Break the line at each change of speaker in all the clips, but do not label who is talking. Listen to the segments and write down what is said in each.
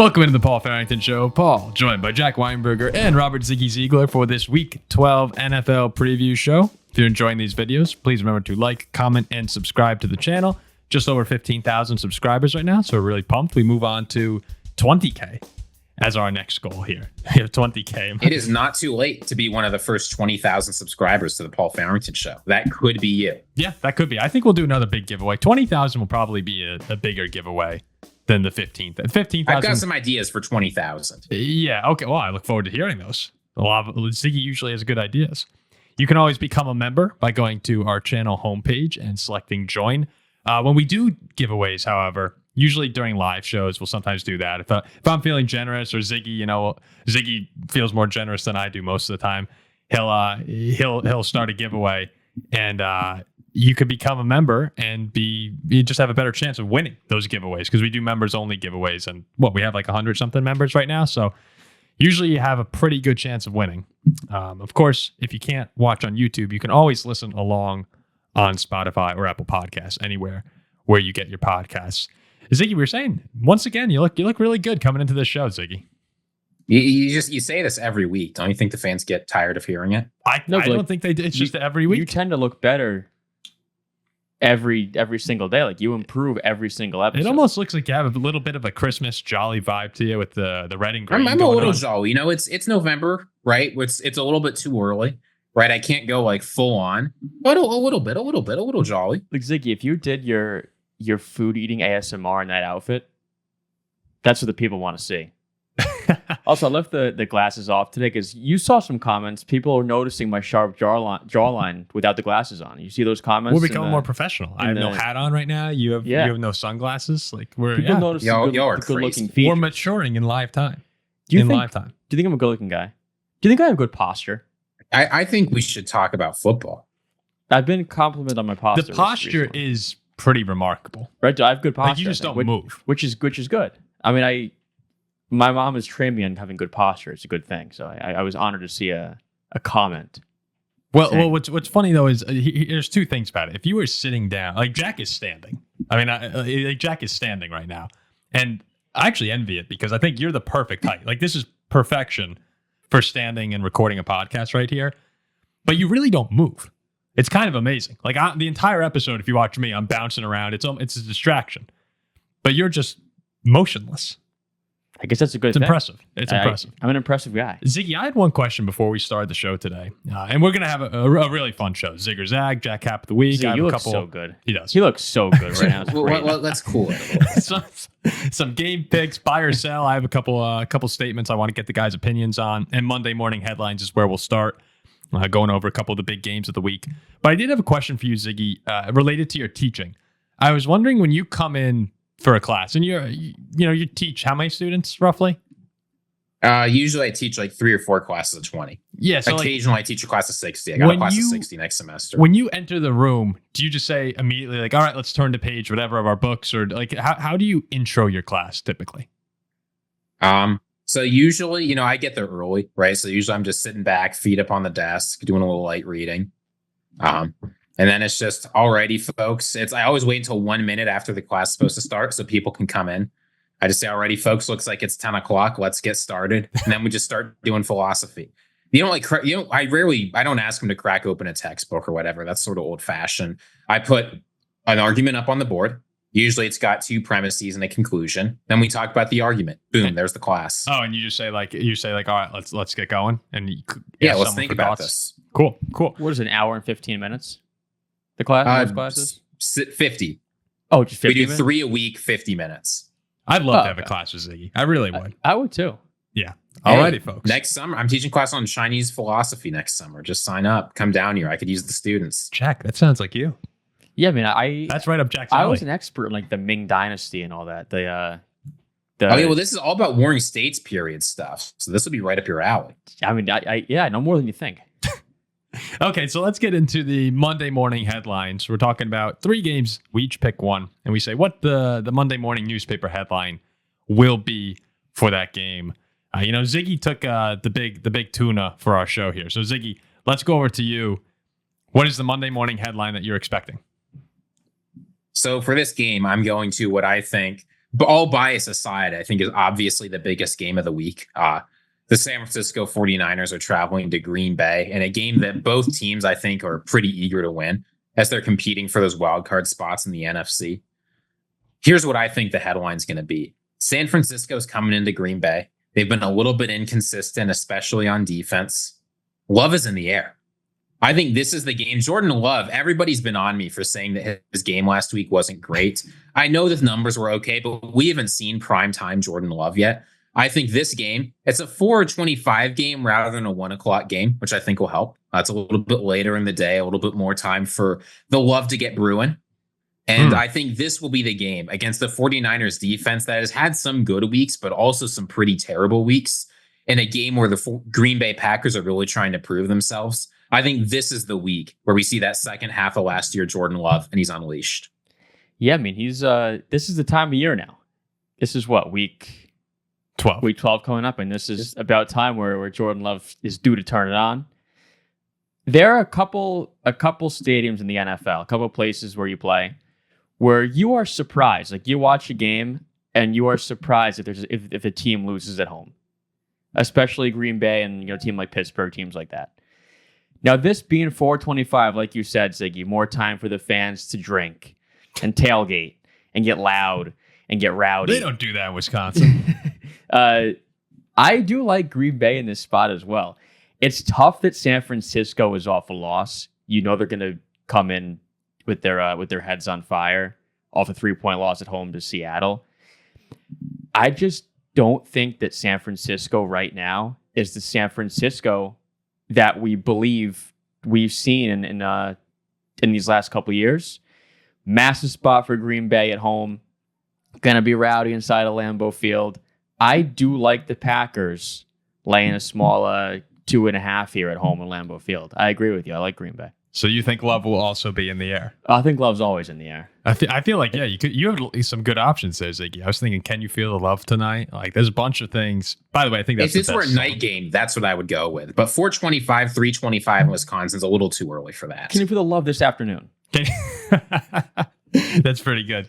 Welcome into the Paul Farrington Show. Paul, joined by Jack Weinberger and Robert Ziggy Ziegler for this Week 12 NFL Preview Show. If you're enjoying these videos, please remember to like, comment, and subscribe to the channel. Just over 15,000 subscribers right now, so we're really pumped. We move on to 20K as our next goal here. We have 20K.
It is not too late to be one of the first 20,000 subscribers to the Paul Farrington Show. That could be you.
Yeah, that could be. I think we'll do another big giveaway. 20,000 will probably be a bigger giveaway than the 15th. 15,000.
I've got some ideas for 20,000.
Yeah, okay. Well, I look forward to hearing those. Ziggy usually has good ideas. You can always become a member by going to our channel homepage and selecting join. When we do giveaways, however, usually during live shows, we'll sometimes do that. If I'm feeling generous, or Ziggy, Ziggy feels more generous than I do most of the time, he'll start a giveaway, and you could become a member and you just have a better chance of winning those giveaways, because we do members only giveaways, and we have like 100 something members right now, so usually you have a pretty good chance of winning. Of course, if you can't watch on YouTube, you can always listen along on Spotify or Apple Podcasts, anywhere where you get your podcasts. Ziggy, we were saying, once again, you look really good coming into this show, Ziggy.
You say this every week. Don't you think the fans get tired of hearing it?
I don't think they do. It's just every week.
You tend to look better every single day. Like, you improve every single episode.
It almost looks like you have a little bit of a Christmas jolly vibe to you with the red and green.
I'm a little jolly. It's November, right? It's a little bit too early, right? I can't go like full on, but a little jolly.
Like, Ziggy, if you did your food eating ASMR in that outfit, that's what the people want to see. Also, I left the glasses off today because you saw some comments. People are noticing my sharp jawline without the glasses on. You see those comments?
We're becoming more professional. I have no hat on right now. You have no sunglasses. Like,
people notice the good-looking features.
We're maturing in live time.
Do you think I'm a good-looking guy? Do you think I have good posture?
I think we should talk about football.
I've been complimented on my posture.
The posture is pretty remarkable,
right? I have good posture.
Like, you just don't move,
which is good. I mean, my mom has trained me on having good posture. It's a good thing. So I was honored to see a comment.
Well, what's funny though is there's two things about it. If you were sitting down, like Jack is standing. I mean, Jack is standing right now, and I actually envy it because I think you're the perfect height. Like, this is perfection for standing and recording a podcast right here. But you really don't move. It's kind of amazing. Like, the entire episode, if you watch me, I'm bouncing around. It's a distraction, but you're just motionless.
I guess that's a good thing.
Impressive. It's impressive.
I'm an impressive guy.
Ziggy, I had one question before we started the show today, and we're going to have a really fun show. Zigger Zag, Jack Cap of the Week.
Ziggy, you look so good.
He does.
He looks so good right now.
Well, let's cool it.
Some game picks, buy or sell. I have a couple statements I want to get the guys' opinions on, and Monday morning headlines is where we'll start, going over a couple of the big games of the week. But I did have a question for you, Ziggy, related to your teaching. I was wondering, when you come in for a class, and you teach how many students roughly?
Usually I teach like 3 or 4 classes of 20.
Yeah. So
occasionally I teach a class of 60. I got a class of 60 next semester.
When you enter the room, do you just say immediately, like, all right, let's turn to page whatever of our books, or like how do you intro your class typically?
So usually, I get there early, right? So usually I'm just sitting back, feet up on the desk, doing a little light reading. And then it's just, alrighty, folks. I always wait until 1 minute after the class is supposed to start so people can come in. I just say, alrighty, folks, looks like it's 10 o'clock. Let's get started. And then we just start doing philosophy. I don't ask them to crack open a textbook or whatever. That's sort of old fashioned. I put an argument up on the board. Usually it's got 2 premises and a conclusion. Then we talk about the argument. Boom, there's the class.
Oh, and you say like, all right, let's get going. And
let's think about this.
Cool.
What is it, an hour and 15 minutes? The class, most classes?
50.
Oh, just 50
We do
minutes?
3 a week, 50 minutes.
I'd love to have a class with Ziggy. I really would.
I would too.
Yeah. Alrighty, folks.
Next summer, I'm teaching class on Chinese philosophy next summer. Just sign up. Come down here. I could use the students.
Jack, that sounds like you.
Yeah, I mean,
that's right up Jack's alley.
I was an expert in like the Ming Dynasty and all that.
This is all about Warring States period stuff. So this would be right up your alley.
I mean, I know more than you think.
Okay, so let's get into the Monday morning headlines. We're talking about 3 games. We each pick one, and we say what the Monday morning newspaper headline will be for that game. Ziggy took the big tuna for our show here. So Ziggy, let's go over to you. What is the Monday morning headline that you're expecting?
So for this game, I'm going to what I think but all bias aside, I think is obviously the biggest game of the week. The San Francisco 49ers are traveling to Green Bay in a game that both teams, I think, are pretty eager to win as they're competing for those wild card spots in the NFC. Here's what I think the headline's going to be. San Francisco's coming into Green Bay. They've been a little bit inconsistent, especially on defense. Love is in the air. I think this is the game. Jordan Love, everybody's been on me for saying that his game last week wasn't great. I know the numbers were okay, but we haven't seen primetime Jordan Love yet. I think this game, it's a 4:25 game rather than a 1 o'clock game, which I think will help. It's a little bit later in the day, a little bit more time for the love to get brewing. And I think this will be the game against the 49ers defense that has had some good weeks, but also some pretty terrible weeks in a game where the Green Bay Packers are really trying to prove themselves. I think this is the week where we see that second half of last year, Jordan Love, and he's unleashed.
Yeah, I mean, he's this is the time of year now. This is what, week 12. Week 12 coming up, and this is about time where Jordan Love is due to turn it on. There are a couple stadiums in the NFL, a couple places where you play, where you are surprised. Like, you watch a game and you are surprised if a team loses at home, especially Green Bay and a team like Pittsburgh, teams like that. Now, this being 4:25, like you said, Ziggy, more time for the fans to drink and tailgate and get loud and get rowdy.
They don't do that in Wisconsin.
I do like Green Bay in this spot as well. It's tough that San Francisco is off a loss. You know they're going to come in with their heads on fire off a 3-point loss at home to Seattle. I just don't think that San Francisco right now is the San Francisco that we believe we've seen in these last couple of years. Massive spot for Green Bay at home. Gonna be rowdy inside of Lambeau Field. I do like the Packers laying a small 2.5 here at home in Lambeau Field. I agree with you. I like Green Bay.
So you think Love will also be in the air?
I think Love's always in the air.
I feel like, yeah, you have some good options there, Ziggy. I was thinking, can you feel the love tonight? Like, there's a bunch of things. By the way, I think that's
if this were a night game, that's what I would go with. But 4:25, 3:25 in Wisconsin's a little too early for that.
Can you feel the love this afternoon?
That's pretty good.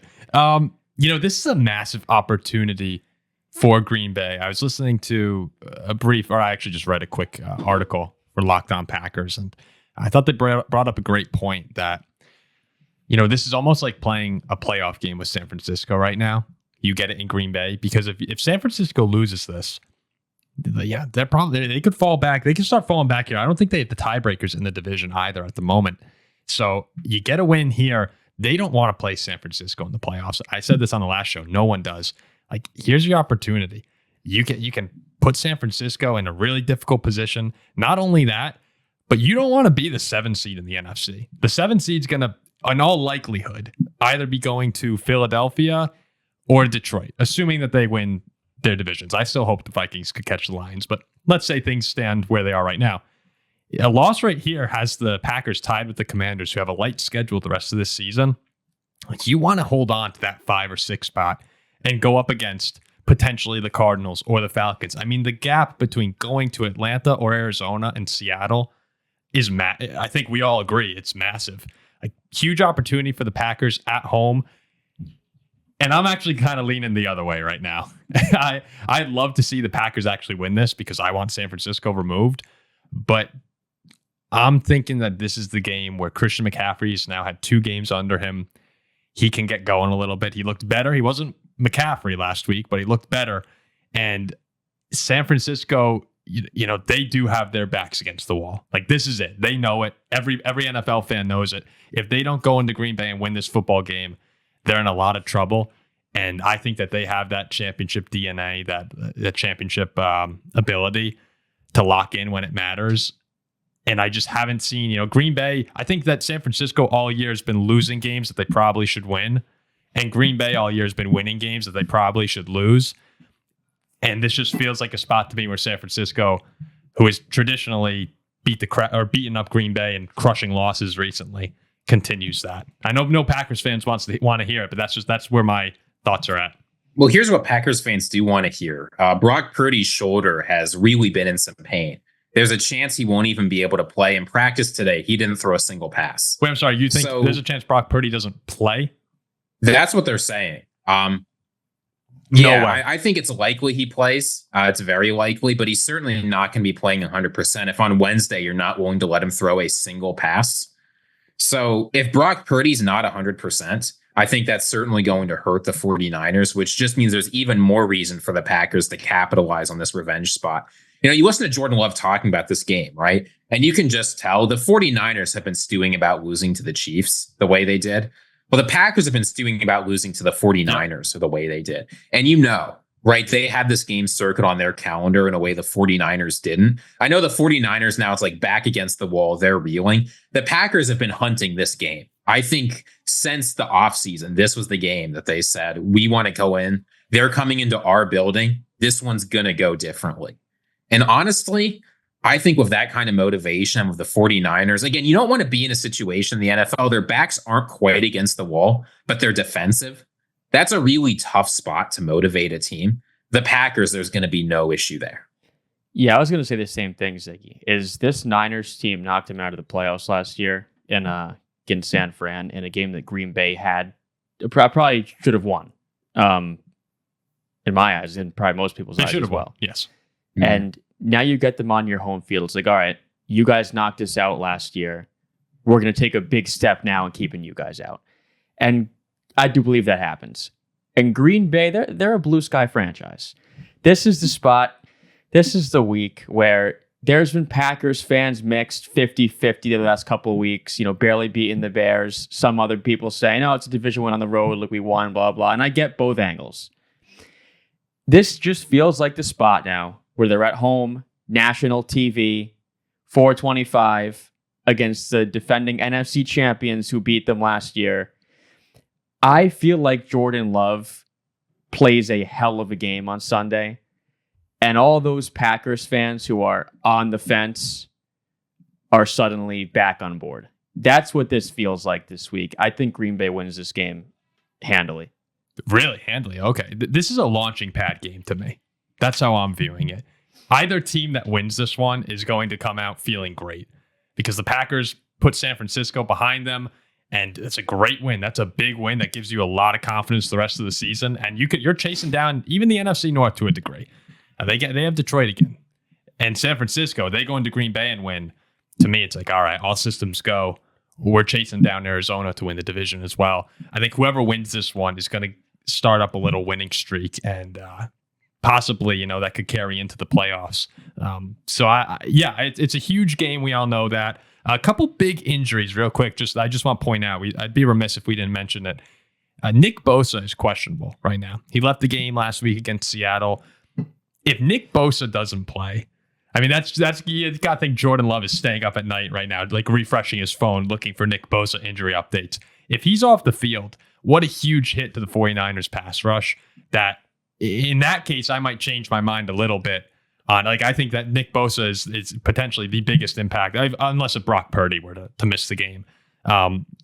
This is a massive opportunity for Green Bay. I was listening to I actually just read a quick article for Locked On Packers, and I thought they brought up a great point that, this is almost like playing a playoff game with San Francisco right now. You get it in Green Bay, because if San Francisco loses this, they're probably, they could fall back. They could start falling back here. I don't think they have the tiebreakers in the division either at the moment. So you get a win here. They don't want to play San Francisco in the playoffs. I said this on the last show. No one does. Like, here's your opportunity. You can put San Francisco in a really difficult position. Not only that, but you don't want to be the 7 seed in the NFC. The 7 seed's going to, in all likelihood, either be going to Philadelphia or Detroit, assuming that they win their divisions. I still hope the Vikings could catch the Lions, but let's say things stand where they are right now. A loss right here has the Packers tied with the Commanders, who have a light schedule the rest of this season. Like, you want to hold on to that 5 or 6 spot and go up against potentially the Cardinals or the Falcons. I mean, the gap between going to Atlanta or Arizona and Seattle is I think we all agree it's massive. A huge opportunity for the Packers at home. And I'm actually kind of leaning the other way right now. I'd love to see the Packers actually win this because I want San Francisco removed. But I'm thinking that this is the game where Christian McCaffrey's now had 2 games under him. He can get going a little bit. He looked better. He wasn't McCaffrey last week, but he looked better. And San Francisco, they do have their backs against the wall. Like, this is it. They know it. Every NFL fan knows it. If they don't go into Green Bay and win this football game, they're in a lot of trouble. And I think that they have that championship DNA, that championship ability to lock in when it matters. And I just haven't seen, Green Bay. I think that San Francisco all year has been losing games that they probably should win. And Green Bay all year has been winning games that they probably should lose. And this just feels like a spot to me where San Francisco, who has traditionally beaten up Green Bay and crushing losses recently, continues that. I know no Packers fans want to hear it, but that's where my thoughts are at.
Well, here's what Packers fans do want to hear. Brock Purdy's shoulder has really been in some pain. There's a chance he won't even be able to play. In practice today, he didn't throw a single pass.
Wait, I'm sorry. You think there's a chance Brock Purdy doesn't play?
That's what they're saying.
No
Yeah,
way.
I think it's likely he plays. It's very likely, but he's certainly not going to be playing 100% if on Wednesday you're not willing to let him throw a single pass. So if Brock Purdy's not 100%, I think that's certainly going to hurt the 49ers, which just means there's even more reason for the Packers to capitalize on this revenge spot. You listen to Jordan Love talking about this game, right? And you can just tell the 49ers have been stewing about losing to the Chiefs the way they did. Well, the Packers have been stewing about losing to the 49ers the way they did. And right, they had this game circled on their calendar in a way the 49ers didn't. I know the 49ers now, it's like back against the wall. They're reeling. The Packers have been hunting this game. I think since the offseason, this was the game that they said, we want to go in. They're coming into our building. This one's going to go differently. And honestly, I think with that kind of motivation with the 49ers, again, you don't want to be in a situation in the NFL, their backs aren't quite against the wall, but they're defensive. That's a really tough spot to motivate a team. The Packers, there's going to be no issue there.
Yeah, I was going to say the same thing, Ziggy. Is this Niners team knocked him out of the playoffs last year against San Fran in a game that Green Bay had probably should have won, in my eyes, and probably most people's eyes as well.
Yes.
Mm-hmm. And now you get them on your home field. It's like, all right, you guys knocked us out last year. We're going to take a big step now in keeping you guys out. And I do believe that happens. And Green Bay, they're a blue sky franchise. This is the spot. This is the week where there's been Packers fans mixed 50-50 the last couple of weeks, barely beating the Bears. Some other people saying, oh, it's a division win on the road. Look, we won, blah, blah. And I get both angles. This just feels like the spot now where they're at home, national TV, 425 against the defending NFC champions who beat them last year. I feel like Jordan Love plays a hell of a game on Sunday. And all those Packers fans who are on the fence are suddenly back on board. That's what this feels like this week. I think Green Bay wins this game handily.
Really? Handily? Okay. This is a launching pad game to me. That's how I'm viewing it. Either team that wins this one is going to come out feeling great because the Packers put San Francisco behind them, and it's a great win. That's a big win that gives you a lot of confidence the rest of the season, and you're chasing down even the NFC North to a degree. They have Detroit again, and San Francisco. They go into Green Bay and win. To me, it's like, all right, all systems go. We're chasing down Arizona to win the division as well. I think whoever wins this one is going to start up a little winning streak, and possibly, that could carry into the playoffs. It's a huge game. We all know that. A couple big injuries, real quick. I just want to point out, I'd be remiss if we didn't mention it. Nick Bosa is questionable right now. He left the game last week against Seattle. If Nick Bosa doesn't play, I mean, that's you got to think Jordan Love is staying up at night right now, like refreshing his phone, looking for Nick Bosa injury updates. If he's off the field, what a huge hit to the 49ers pass rush. That in that case, I might change my mind a little bit on, I think that Nick Bosa is potentially the biggest impact, unless if Brock Purdy were to miss the game.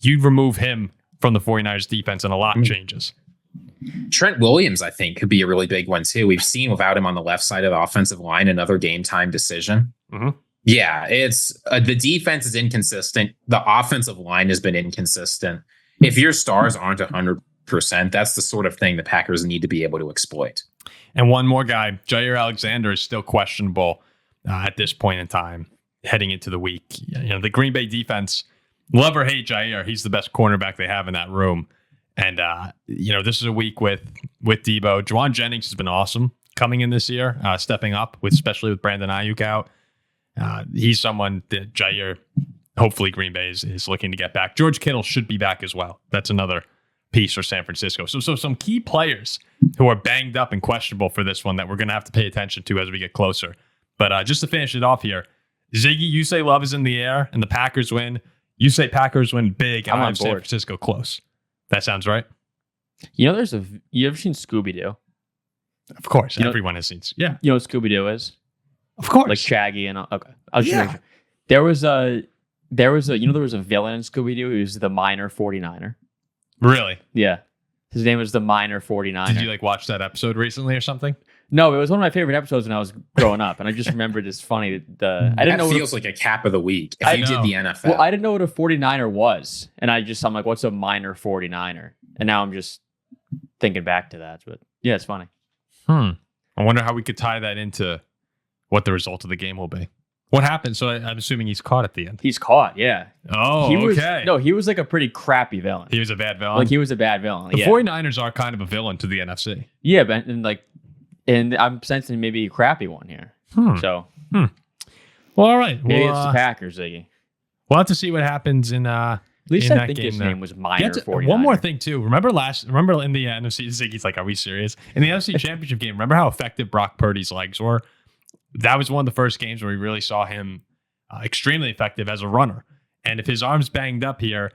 You'd remove him from the 49ers defense and a lot changes.
Trent Williams, I think, could be a really big one too. We've seen without him on the left side of the offensive line, another game time decision.
Mm-hmm.
Yeah, it's the defense is inconsistent. The offensive line has been inconsistent. If your stars aren't 100%, that's the sort of thing the Packers need to be able to exploit.
And one more guy, Jair Alexander, is still questionable at this point in time, heading into the week. The Green Bay defense, love or hate Jair, he's the best cornerback they have in that room. And, this is a week with Debo. Juwan Jennings has been awesome coming in this year, stepping up, especially with Brandon Ayuk out. He's someone that Jair, hopefully Green Bay is looking to get back. George Kittle should be back as well. That's another piece for San Francisco. So some key players who are banged up and questionable for this one that we're going to have to pay attention to as we get closer. But just to finish it off here, Ziggy, you say Love is in the air and the Packers win. You say Packers win big and I have San Francisco close. That sounds right.
You ever seen Scooby-Doo?
Of course. Everyone has seen. Yeah.
You know what Scooby-Doo is?
Of course.
Like Shaggy and all. Okay. I'll just make sure. There was a villain in Scooby-Doo. He was the minor 49er.
Really?
Yeah. His name was the minor 49er.
Did you watch that episode recently or something?
No, it was one of my favorite episodes when I was growing up, and I just remembered it's funny. I didn't know.
Feels like a cap of the week. If you did the NFL,
well, I didn't know what a 49er was, and I'm like, what's a minor 49er? And now I'm just thinking back to that. But yeah, it's funny.
I wonder how we could tie that into what the result of the game will be. What happened? So I'm assuming he's caught at the end.
He's caught, yeah.
Oh, okay.
He was like a pretty crappy villain.
He was a bad villain?
Like, he was a bad villain.
The 49ers are kind of a villain to the NFC.
Yeah, but and I'm sensing maybe a crappy one here. So,
well, all right.
Maybe it's the Packers, Ziggy.
We'll have to see what happens in
at least
in
I think his name was Minor 49er.
One more thing, too. Remember in the NFC, Ziggy's like, are we serious? In the NFC Championship game, remember how effective Brock Purdy's legs were? That was one of the first games where we really saw him extremely effective as a runner. And if his arm's banged up here,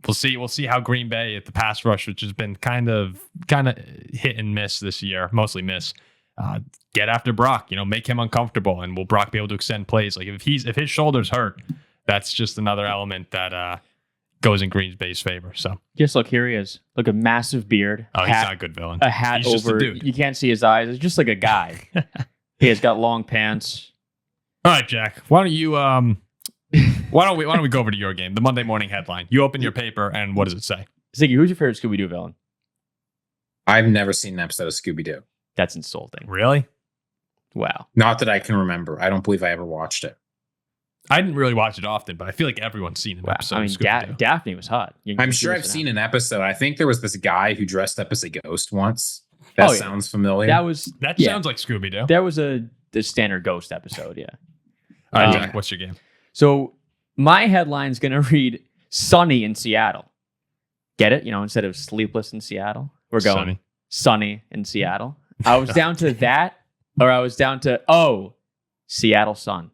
we'll see. We'll see how Green Bay at the pass rush, which has been kind of hit and miss this year, mostly miss. Get after Brock, make him uncomfortable, and will Brock be able to extend plays? Like if his shoulder's hurt, that's just another element that goes in Green Bay's favor. So
just look, here he is. Look, a massive beard.
Oh, he's not a good villain.
A hat
he's
over.
Just a dude.
You can't see his eyes. It's just like a guy. He has got long pants.
All right, Jack. Why don't you why don't we go over to your game, the Monday morning headline? You open your paper, and what does it say?
Ziggy, who's your favorite Scooby-Doo villain?
I've never seen an episode of Scooby-Doo.
That's insulting.
Really?
Wow.
Not that I can remember. I don't believe I ever watched it.
I didn't really watch it often, but I feel like everyone's seen an episode.
I mean, Daphne was hot.
I'm sure I've seen an episode. I think there was this guy who dressed up as a ghost once. That sounds familiar.
That sounds like Scooby-Doo.
There was the standard ghost episode, yeah.
All right, Jack, what's your game?
So my headline's going to read Sunny in Seattle. Get it? Instead of Sleepless in Seattle, we're going Sunny in Seattle. I was down to that, or I was down to, Seattle Sun.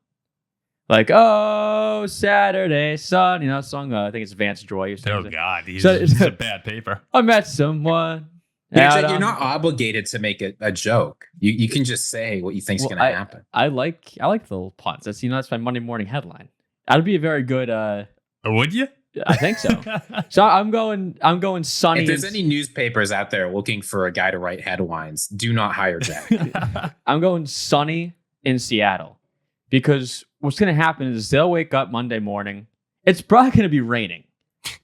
Like, oh, Saturday sun. That song, I think it's Vance Joy.
Oh, God. He's a bad paper.
I met someone.
You're not obligated to make a joke. You can just say what you think's going to happen.
I like the little puns. That's my Monday morning headline. That'd be a very good.
Would you?
I think so. So I'm going Sunny.
If there's any newspapers out there looking for a guy to write headlines, do not hire Jack.
I'm going Sunny in Seattle, because what's going to happen is they'll wake up Monday morning. It's probably going to be raining,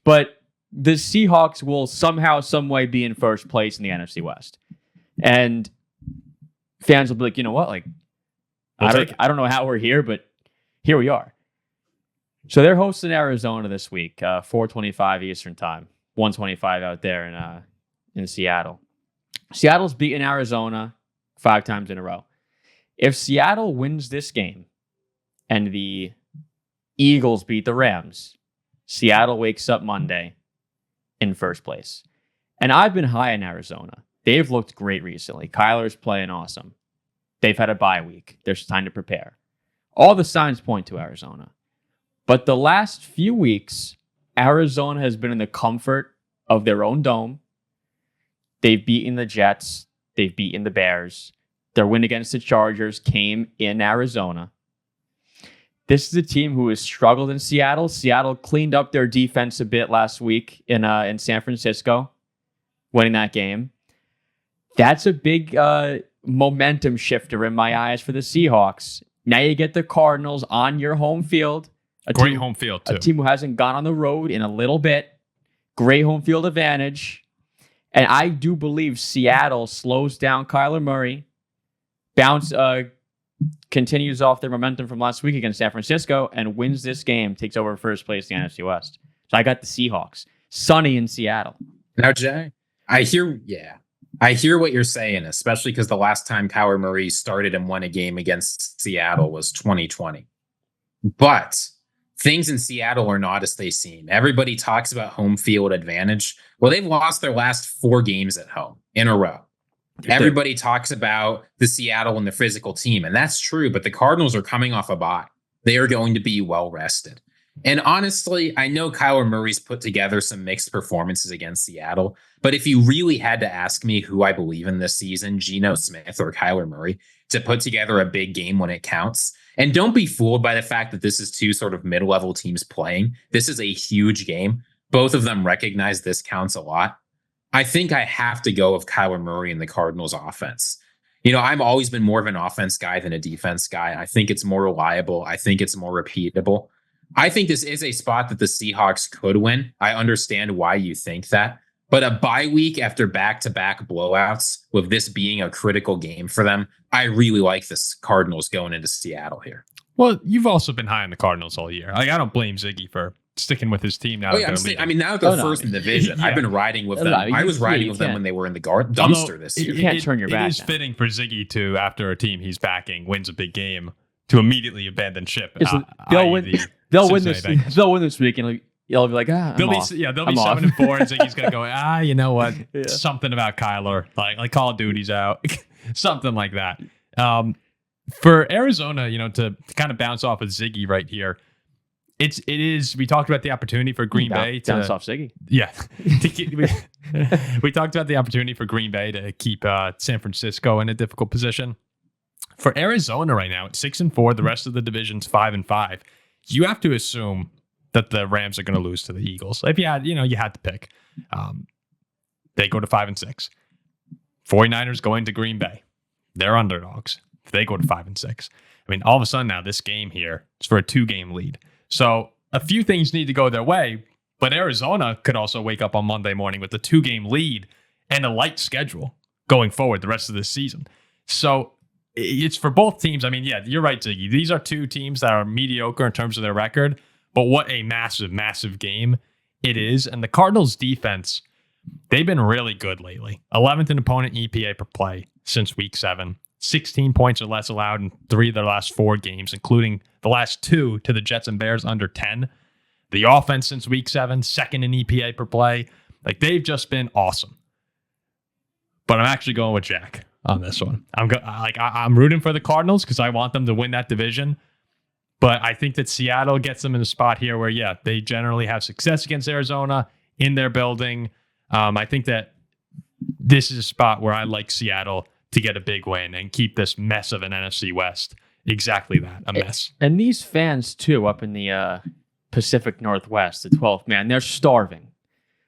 but the Seahawks will somehow, some way be in first place in the NFC West. And fans will be like, you know what? Like, I don't know how we're here, but here we are. So they're hosting Arizona this week, 4:25 Eastern time, 1:25 out there in Seattle. Seattle's beaten Arizona 5 times in a row. If Seattle wins this game and the Eagles beat the Rams, Seattle wakes up Monday in first place. And I've been high in Arizona. They've looked great recently. Kyler's playing awesome. They've had a bye week. There's time to prepare. All the signs point to Arizona. But the last few weeks, Arizona has been in the comfort of their own dome. They've beaten the Jets. They've beaten the Bears. Their win against the Chargers came in Arizona. This is a team who has struggled in Seattle. Seattle cleaned up their defense a bit last week in San Francisco, winning that game. That's a big momentum shifter in my eyes for the Seahawks. Now you get the Cardinals on your home field.
Great home field, too.
A team who hasn't gone on the road in a little bit. Great home field advantage. And I do believe Seattle slows down Kyler Murray. Continues off their momentum from last week against San Francisco and wins this game, takes over first place in the NFC West. So I got the Seahawks. Sunny in Seattle.
Now, Jay, I hear what you're saying, especially because the last time Kyler Murray started and won a game against Seattle was 2020. But things in Seattle are not as they seem. Everybody talks about home field advantage. Well, they've lost their last 4 games at home in a row. Everybody talks about the Seattle and the physical team, and that's true, but the Cardinals are coming off a bye. They are going to be well rested. And honestly, I know Kyler Murray's put together some mixed performances against Seattle, but if you really had to ask me who I believe in this season, Geno Smith or Kyler Murray, to put together a big game when it counts. And don't be fooled by the fact that this is 2 sort of mid-level teams playing. This is a huge game. Both of them recognize this counts a lot. I think I have to go with Kyler Murray and the Cardinals offense. I've always been more of an offense guy than a defense guy. I think it's more reliable. I think it's more repeatable. I think this is a spot that the Seahawks could win. I understand why you think that, But a bye week after back-to-back blowouts, with this being a critical game for them, I really like this Cardinals going into Seattle here.
Well, you've also been high on the Cardinals all year. Like, I don't blame Ziggy for sticking with his team now.
Now that they're first in the division, I've been riding with them. I was riding with them when they were in the dumpster this year.
You can't turn your back.
It is fitting for Ziggy to, after a team he's backing wins a big game, to immediately abandon ship.
They'll win this week, and you'll be like, they'll be 7-4, and
Ziggy's gonna go, you know what? Something about Kyler, like Call of Duty's out, something like that. For Arizona, to kind of bounce off of Ziggy right here, it is. We talked about the opportunity for Green Bay to
bounce off Ziggy.
Yeah, we talked about the opportunity for Green Bay to keep San Francisco in a difficult position. For Arizona right now, at 6-4, the rest of the division's 5-5. You have to assume that the Rams are going to lose to the Eagles. If you had, you had to pick, they go to 5-6. 49ers going to Green Bay. They're underdogs. They go to 5-6. I mean, all of a sudden now this game here is for a 2-game lead. So a few things need to go their way, but Arizona could also wake up on Monday morning with a 2-game lead and a light schedule going forward the rest of this season. So it's for both teams. I mean, yeah, you're right, Ziggy. These are two teams that are mediocre in terms of their record, but what a massive, massive game it is. And the Cardinals defense, they've been really good lately. 11th in opponent EPA per play since week 7. 16 points or less allowed in 3 of their last 4 games, including the last 2 to the Jets and Bears under 10. The offense since week 7, 2nd in EPA per play. Like, they've just been awesome. But I'm actually going with Jack on this one. I'm rooting for the Cardinals because I want them to win that division. But I think that Seattle gets them in a spot here where, they generally have success against Arizona in their building. I think that this is a spot where I like Seattle to get a big win and keep this mess of an NFC West exactly that, a mess.
And these fans, too, up in the Pacific Northwest, the 12th man, they're starving.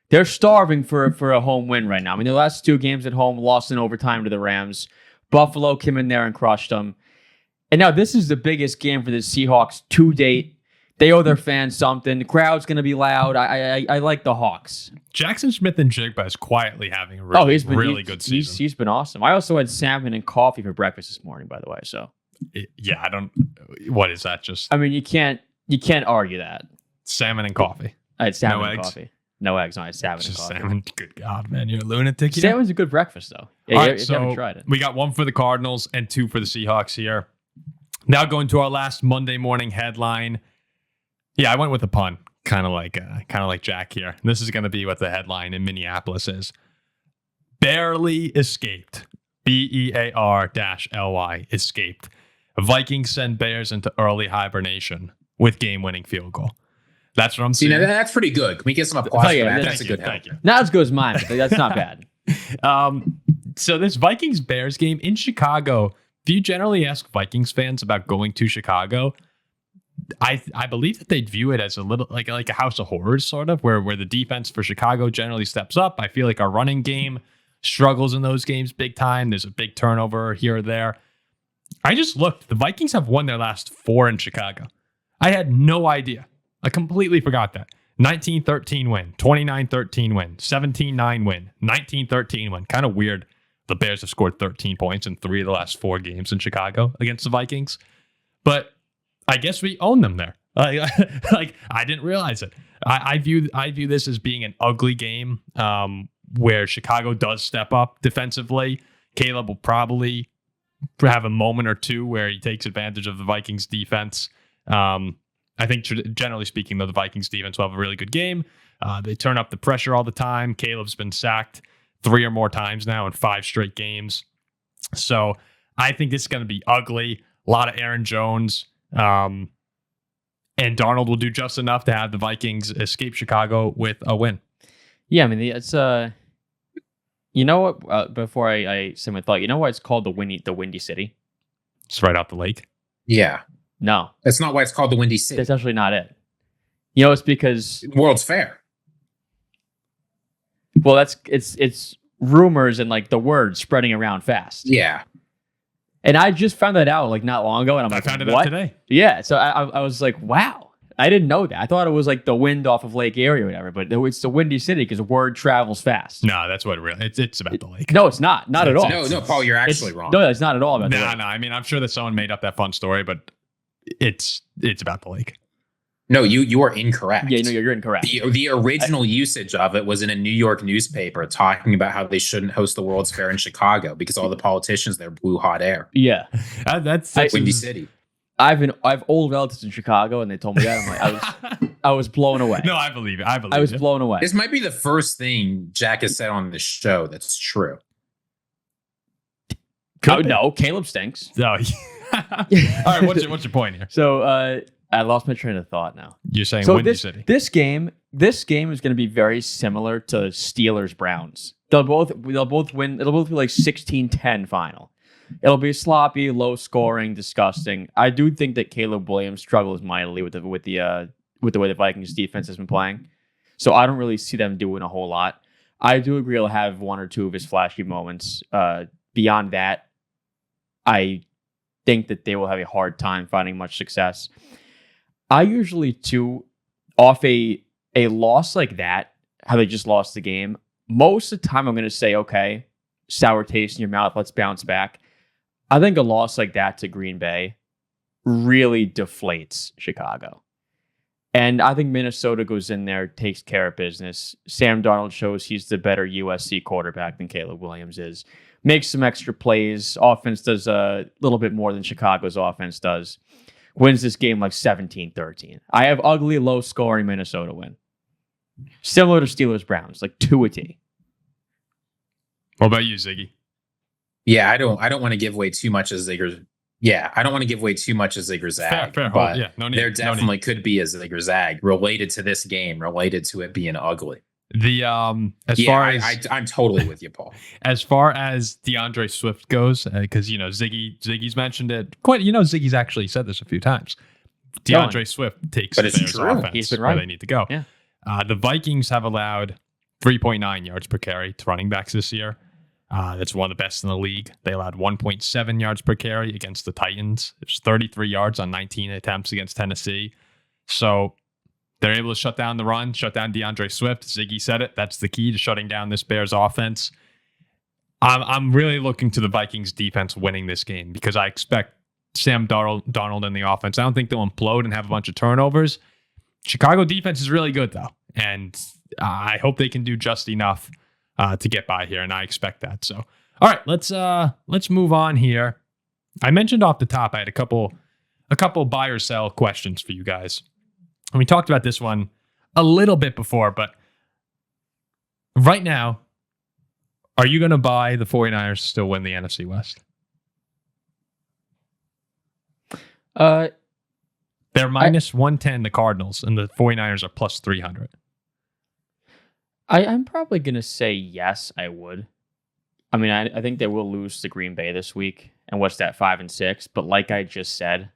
They're starving for a home win right now. I mean, the last 2 games at home, lost in overtime to the Rams. Buffalo came in there and crushed them. And now this is the biggest game for the Seahawks to date. They owe their fans something. The crowd's going to be loud. I like the Hawks.
Jackson Smith and Jigba is quietly having a really good season.
He's been awesome. I also had salmon and coffee for breakfast this morning, by the way. So
what is that? Just,
I mean, you can't argue that.
Salmon and coffee.
I had salmon and coffee. No eggs. No, I had salmon and coffee.
Salmon. Good God, man, you're a lunatic.
Salmon's a good breakfast, though.
Yeah,
All right, so you haven't tried it.
We got 1 for the Cardinals and 2 for the Seahawks here. Now going to our last Monday morning headline. Yeah, I went with a pun, kind of like Jack here. This is going to be what the headline in Minneapolis is. Barely escaped. BEAR-LY escaped. Vikings send Bears into early hibernation with game-winning field goal. That's what I'm seeing.
That's pretty good. Can we get some applause for that? That's a good
thank you.
Not as good as mine, but that's not bad.
So this Vikings-Bears game in Chicago, do you generally ask Vikings fans about going to Chicago? I believe that they'd view it as a little like a house of horrors, sort of, where the defense for Chicago generally steps up. I feel like our running game struggles in those games big time. There's a big turnover here or there. I just looked. The Vikings have won their last 4 in Chicago. I had no idea. I completely forgot that. 19-13 win, 29-13 win, 17-9 win, 19-13 win. Kind of weird. The Bears have scored 13 points in 3 of the last 4 games in Chicago against the Vikings. But I guess we own them there. Like I didn't realize it. I view this as being an ugly game where Chicago does step up defensively. Caleb will probably have a moment or two where he takes advantage of the Vikings defense. I think generally speaking, though, the Vikings defense will have a really good game. They turn up the pressure all the time. Caleb's been sacked 3 or more times now in 5 straight games. So I think this is going to be ugly. A lot of Aaron Jones. And Darnold will do just enough to have the Vikings escape Chicago with a win.
Yeah, I mean, it's you know what? Before I say my thought, you know why it's called the Windy City?
It's right off the lake.
Yeah.
No,
that's not why it's called the Windy City.
That's actually not it. You know, it's because
World's Fair.
Well, it's rumors and like the word spreading around fast.
Yeah.
And I just found that out like not long ago, and I found it out
today.
Yeah, so I was like, wow. I didn't know that. I thought it was like the wind off of Lake Erie or whatever, but it's the Windy City because word travels fast.
No, that's what really. It's about the lake.
No, it's not. Not at all.
No, Paul, you're actually wrong.
No, it's not at all about the lake.
No. I mean, I'm sure that someone made up that fun story, but it's about the lake.
No, you are incorrect.
Yeah, no, you're incorrect.
The original usage of it was in a New York newspaper talking about how they shouldn't host the World's Fair in Chicago because all the politicians there blew hot air.
Yeah,
that's
Windy City.
I've old relatives in Chicago, and they told me that. I'm like, I was blown away.
No, I believe it.
I was blown away.
This might be the first thing Jack has said on the show that's true.
No, Caleb stinks.
No. All right, what's your point here?
So I lost my train of thought now.
You're saying
so
Windy City.
This game is going to be very similar to Steelers Browns. They'll both win. It'll both be like 16-10 final. It'll be sloppy, low scoring, disgusting. I do think that Caleb Williams struggles mightily with the way the Vikings defense has been playing. So I don't really see them doing a whole lot. I do agree he'll have one or two of his flashy moments. Beyond that, I think that they will have a hard time finding much success. I usually, too, off a loss like that, how they just lost the game, most of the time I'm going to say, okay, sour taste in your mouth, let's bounce back. I think a loss like that to Green Bay really deflates Chicago. And I think Minnesota goes in there, takes care of business. Sam Darnold shows he's the better USC quarterback than Caleb Williams is. Makes some extra plays. Offense does a little bit more than Chicago's offense does. Wins this game like 17-13. I have ugly, low-scoring Minnesota win. Similar to Steelers-Browns, like 2-0.
What about you, Ziggy?
Yeah, I don't want to give away too much of Ziegler's. Yeah, I don't want to give away too much of Ziegler's zag.
Fair.
But
Yeah, no need.
there definitely could be a Ziegler's zag related to this game, related to it being ugly.
I'm
totally with you, Paul.
As far as DeAndre Swift goes, because Ziggy's mentioned it quite. Ziggy's actually said this a few times. DeAndre Swift takes the Bears offense
He's been right.
where they need to go.
Yeah.
The Vikings have allowed 3.9 yards per carry to running backs this year. That's one of the best in the league. They allowed 1.7 yards per carry against the Titans. It was 33 yards on 19 attempts against Tennessee. So they're able to shut down the run, shut down DeAndre Swift. Ziggy said it. That's the key to shutting down this Bears offense. I'm really looking to the Vikings defense winning this game because I expect Sam Darnold in the offense. I don't think they'll implode and have a bunch of turnovers. Chicago defense is really good, though. And I hope they can do just enough to get by here, and I expect that. So, all right, let's move on here. I mentioned off the top I had a couple buy or sell questions for you guys. And we talked about this one a little bit before, but right now, are you going to buy the 49ers to still win the NFC West? They're minus 110, the Cardinals, and the 49ers are plus 300.
I'm probably going to say yes, I would. I mean, I think they will lose to Green Bay this week. And what's that, 5-6? But like I just said,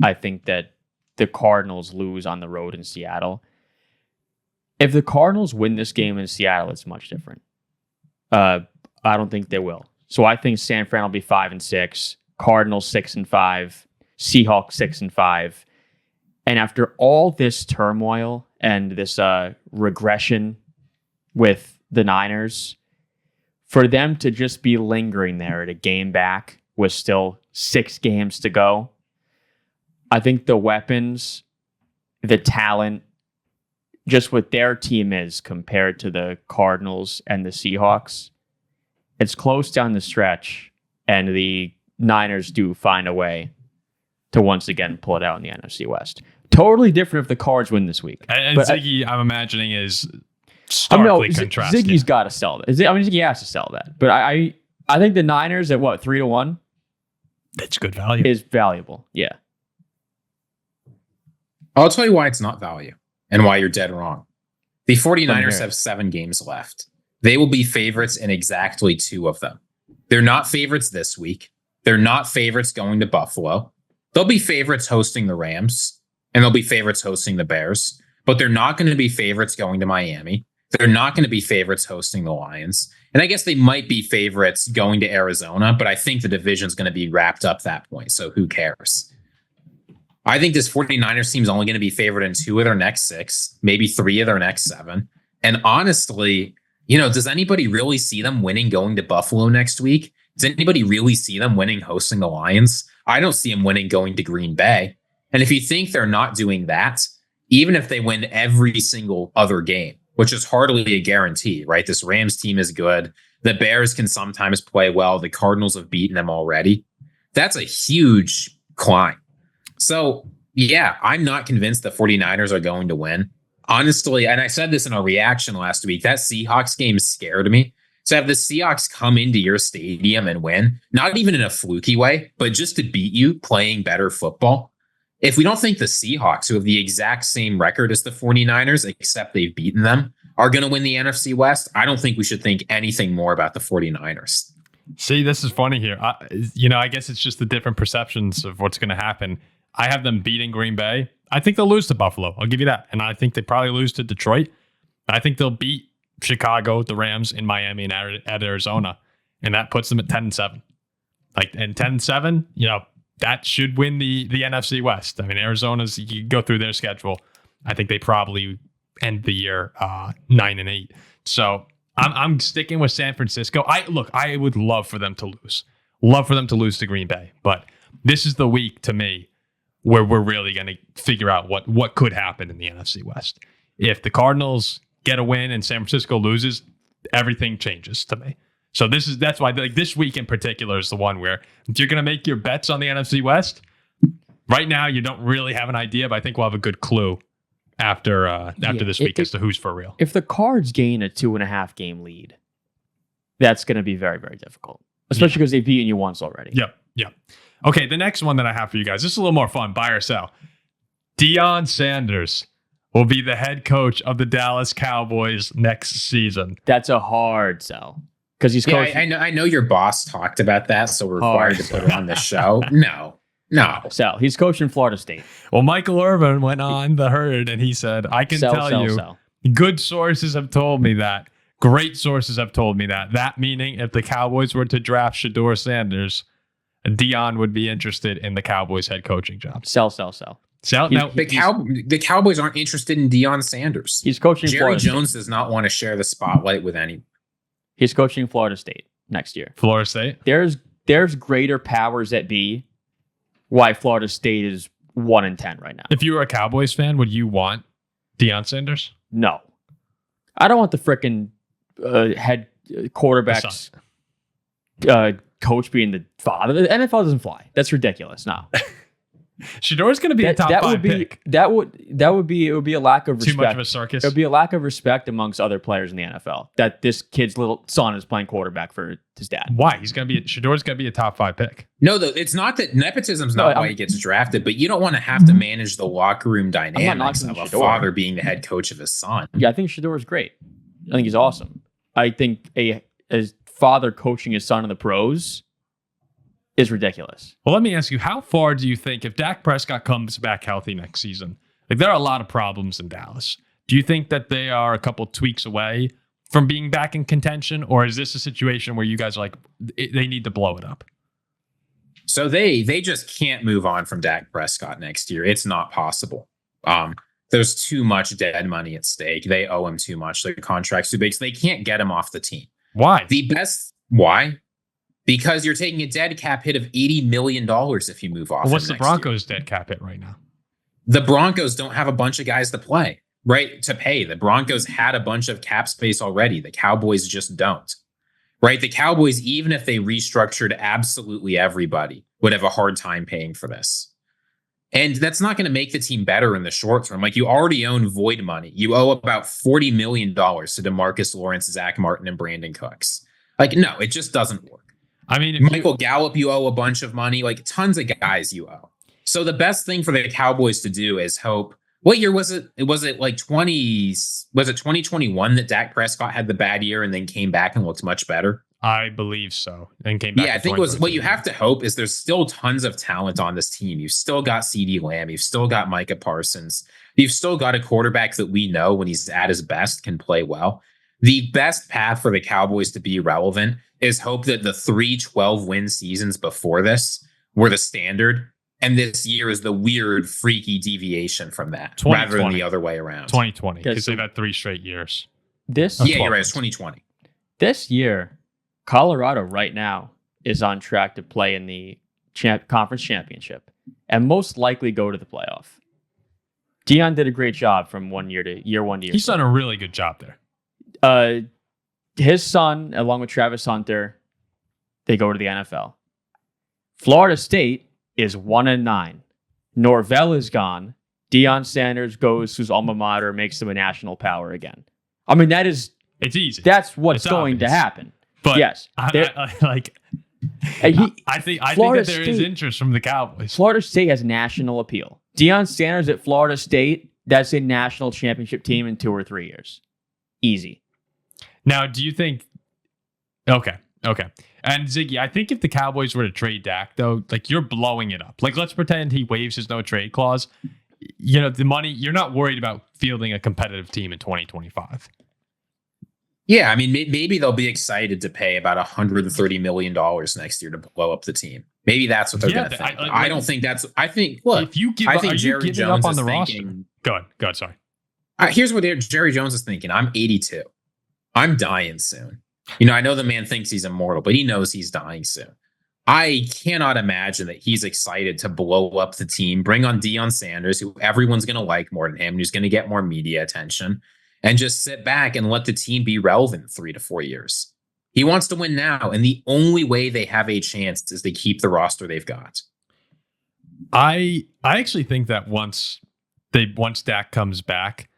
I think that the Cardinals lose on the road in Seattle. If the Cardinals win this game in Seattle, it's much different. I don't think they will. So I think San Fran will be 5-6, Cardinals 6-5, Seahawks 6-5. And after all this turmoil and this regression with the Niners, for them to just be lingering there at a game back with still 6 games to go, I think the weapons, the talent, just what their team is compared to the Cardinals and the Seahawks, it's close down the stretch, and the Niners do find a way to once again pull it out in the NFC West. Totally different if the Cards win this week.
And Ziggy, I'm imagining, is starkly contrasting.
Ziggy's got to sell that. Ziggy has to sell that. But I think the Niners at 3-1?
That's good value.
Is valuable. Yeah.
I'll tell you why it's not value and why you're dead wrong. The 49ers have 7 games left. They will be favorites in exactly 2 of them. They're not favorites this week. They're not favorites going to Buffalo. They'll be favorites hosting the Rams, and they'll be favorites hosting the Bears, but they're not going to be favorites going to Miami. They're not going to be favorites hosting the Lions. And I guess they might be favorites going to Arizona, but I think the division's going to be wrapped up that point, so who cares? I think this 49ers team is only going to be favored in 2 of their next 6, maybe 3 of their next 7. And honestly, does anybody really see them winning going to Buffalo next week? Does anybody really see them winning hosting the Lions? I don't see them winning going to Green Bay. And if you think they're not doing that, even if they win every single other game, which is hardly a guarantee, right? This Rams team is good. The Bears can sometimes play well. The Cardinals have beaten them already. That's a huge climb. So, yeah, I'm not convinced the 49ers are going to win. Honestly, and I said this in a reaction last week, that Seahawks game scared me. To have the Seahawks come into your stadium and win, not even in a fluky way, but just to beat you playing better football. If we don't think the Seahawks, who have the exact same record as the 49ers, except they've beaten them, are going to win the NFC West, I don't think we should think anything more about the 49ers.
See, this is funny here. I guess it's just the different perceptions of what's going to happen. I have them beating Green Bay. I think they'll lose to Buffalo. I'll give you that. And I think they probably lose to Detroit. I think they'll beat Chicago, the Rams in Miami, and at Arizona. And that puts them at 10-7. And 10-7, that should win the NFC West. I mean, Arizona's, you go through their schedule, I think they probably end the year 9-8. So I'm sticking with San Francisco. I would love for them to lose. Love for them to lose to Green Bay. But this is the week to me where we're really going to figure out what could happen in the NFC West. If the Cardinals get a win and San Francisco loses, everything changes to me. So that's why this week in particular is the one where if you're going to make your bets on the NFC West, right now you don't really have an idea, but I think we'll have a good clue after this week as to who's for real.
If the Cards gain a 2.5 game lead, that's going to be very, very difficult, especially because they've beaten you once already.
Yep. Okay, the next one that I have for you guys, this is a little more fun, buy or sell. Deion Sanders will be the head coach of the Dallas Cowboys next season.
That's a hard sell. Because he's coaching.
I know your boss talked about that, so we're required to put it on the show. No.
Sell. He's coaching Florida State.
Well, Michael Irvin went on the herd and he said, I can tell you, good sources have told me that. Great sources have told me that. That meaning if the Cowboys were to draft Shedeur Sanders, Deion would be interested in the Cowboys head coaching job.
Sell.
No, the Cowboys aren't interested in Deion Sanders.
He's coaching
Jerry
Florida
Jones
State.
does not want to share the spotlight with anyone.
He's coaching Florida State next year.
Florida State?
There's greater powers that be why Florida State is 1-10 right now.
If you were a Cowboys fan, would you want Deion Sanders?
No. I don't want the frickin' head quarterback's coach being the father. The NFL doesn't fly. That's ridiculous. No.
Shedeur's going to be a top 5 pick.
It would be a lack of respect.
Too much of a circus.
It would be a lack of respect amongst other players in the NFL that this kid's little son is playing quarterback for his dad.
Why? Shedeur's going to be a top 5 pick.
No, though, it's not that nepotism's not why he gets drafted, but you don't want to have to manage the locker room dynamics of a father being the head coach of his son.
Yeah, I think Shedeur is great. I think he's awesome. I think a father coaching his son in the pros is ridiculous.
Well, let me ask you, how far do you think if Dak Prescott comes back healthy next season? There are a lot of problems in Dallas. Do you think that they are a couple tweaks away from being back in contention, or is this a situation where you guys are like, they need to blow it up?
So they just can't move on from Dak Prescott next year. It's not possible. There's too much dead money at stake. They owe him too much. The contract's too big, so they can't get him off the team.
Why?
Why? Because you're taking a dead cap hit of $80 million if you move off.
Well, what's the Broncos' dead cap hit right now?
The Broncos don't have a bunch of guys to play, right? To pay. The Broncos had a bunch of cap space already. The Cowboys just don't, right? The Cowboys, even if they restructured absolutely everybody, would have a hard time paying for this. And that's not going to make the team better in the short term. You already own void money. You owe about $40 million to DeMarcus Lawrence, Zach Martin, and Brandon Cooks. No, it just doesn't work. I mean, Michael Gallup, you owe a bunch of money, tons of guys you owe. So the best thing for the Cowboys to do is hope. What year was it? Was it 2021 that Dak Prescott had the bad year and then came back and looked much better?
I believe so. And came back.
Yeah, I think it was what you have to hope is there's still tons of talent on this team. You've still got CeeDee Lamb. You've still got Micah Parsons. You've still got a quarterback that we know when he's at his best can play well. The best path for the Cowboys to be relevant is hope that the 3 12-win seasons before this were the standard And this year is the weird, freaky deviation from that, rather than the other way around.
2020, because they've had 3 straight years.
You're right. It's 2020.
This year, Colorado right now is on track to play in the conference championship and most likely go to the playoff. Deion did a great job from year 1 to year.
He's done a really good job there.
His son, along with Travis Hunter, they go to the NFL. Florida State is 1-9. Norvell is gone. Deion Sanders goes to his alma mater, makes them a national power again. I mean, it's
easy.
That's what's going to happen.
But
yes,
I think that there is interest from the Cowboys.
Florida State has national appeal. Deion Sanders at Florida State, that's a national championship team in 2 or 3 years. Easy.
Now, do you think... Okay. And Ziggy, I think if the Cowboys were to trade Dak, though, like, you're blowing it up. Like, let's pretend he waives his no-trade clause. You know, the money, you're not worried about fielding a competitive team in 2025.
Yeah, I mean, maybe they'll be excited to pay about $130 million next year to blow up the team. Maybe that's what they're going to think. I don't think that's... I think, look,
if you give
I
up,
think Jerry Jones on the roster.
Go ahead, sorry.
Here's what Jerry Jones is thinking. I'm 82. I'm dying soon. You know, I know the man thinks he's immortal, but he knows he's dying soon. I cannot imagine that he's excited to blow up the team, bring on Deion Sanders, who everyone's going to like more than him, who's going to get more media attention, and just sit back and let the team be relevant in 3 to 4 years. He wants to win now, and the only way they have a chance is to keep the roster they've got.
I actually think that once Dak comes back,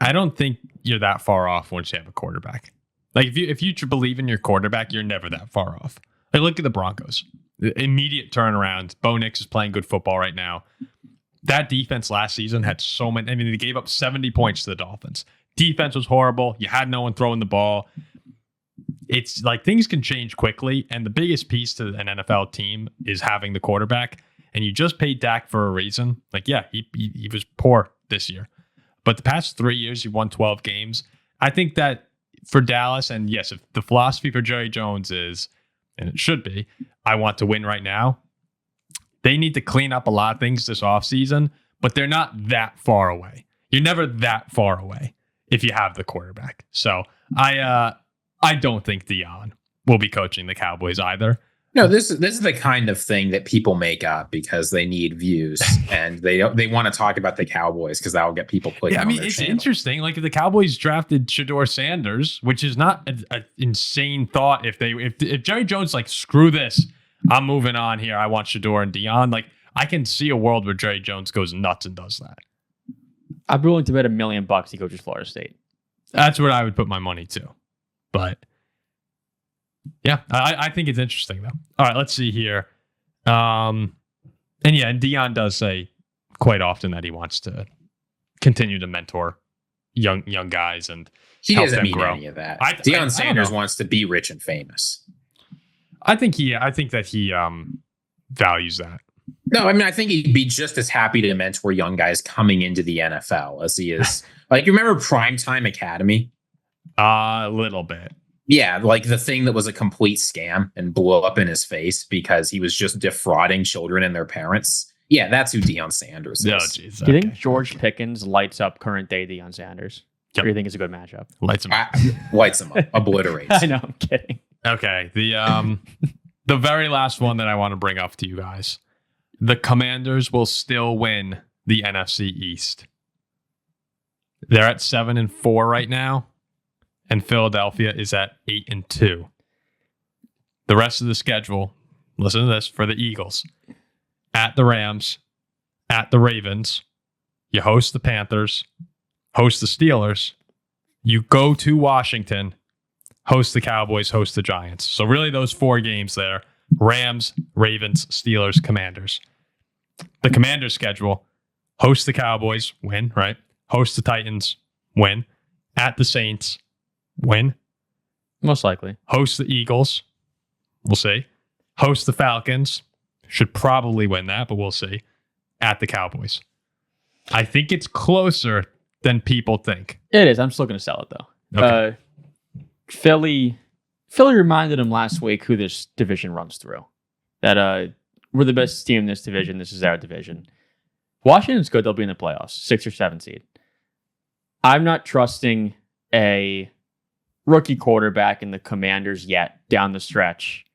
I don't think you're that far off once you have a quarterback. Like, if you believe in your quarterback, you're never that far off. Like, look at the Broncos. The immediate turnaround. Bo Nix is playing good football right now. That defense last season had so many... I mean, they gave up 70 points to the Dolphins. Defense was horrible. You had no one throwing the ball. It's like things can change quickly, and the biggest piece to an NFL team is having the quarterback. And you just paid Dak for a reason. Like, yeah, he was poor this year. But the past 3 years, you've won 12 games. I think that for Dallas, and yes, if the philosophy for Jerry Jones is, and it should be, I want to win right now, they need to clean up a lot of things this offseason, but they're not that far away. You're never that far away if you have the quarterback. So I don't think Deion will be coaching the Cowboys either.
No, this is the kind of thing that people make up because they need views and they want to talk about the Cowboys because that will get people clicking.
Yeah, I mean,
on their
it's
channel.
Interesting. Like, if the Cowboys drafted Shedeur Sanders, which is not an insane thought. If Jerry Jones like, screw this, I'm moving on here. I want Shedeur and Deion. Like, I can see a world where Jerry Jones goes nuts and does that.
I'm willing to bet $1 million he coaches Florida State.
That's what I would put my money to. But yeah, I think it's interesting, though. All right, let's see here. And Deion does say quite often that he wants to continue to mentor young guys and
he
help
doesn't
them
mean
grow.
any of that.
I
Deion Sanders wants to be rich and famous.
I think that he values that.
No, I mean, I think he'd be just as happy to mentor young guys coming into the NFL as he is. Like, you remember Primetime Academy?
A little bit.
Yeah, like the thing that was a complete scam and blew up in his face because he was just defrauding children and their parents. Yeah, that's who Deion Sanders is.
Oh, geez,
Do you think George Pickens lights up current day Deion Sanders?
Yep.
Or do you think it's a good matchup?
Lights him up.
Lights him up. Obliterates.
I know, I'm kidding.
Okay, the very last one that I want to bring up to you guys. The Commanders will still win the NFC East. They're at 7-4 right now, and Philadelphia is at 8-2. The rest of the schedule, listen to this, for the Eagles: at the Rams, at the Ravens, you host the Panthers, host the Steelers, you go to Washington, host the Cowboys, host the Giants. So really those 4 games there: Rams, Ravens, Steelers, Commanders. The Commanders schedule: host the Cowboys, win, right? Host the Titans, win. At the Saints, win.
Most likely.
Host the Eagles, we'll see. Host the Falcons, should probably win that, but we'll see. At the Cowboys. I think it's closer than people think.
It is. I'm still going to sell it, though.
Okay.
Philly reminded him last week who this division runs through. That we're the best team in this division. This is our division. Washington's good. They'll be in the playoffs, 6 or 7 seed. I'm not trusting a rookie quarterback in the Commanders yet down the stretch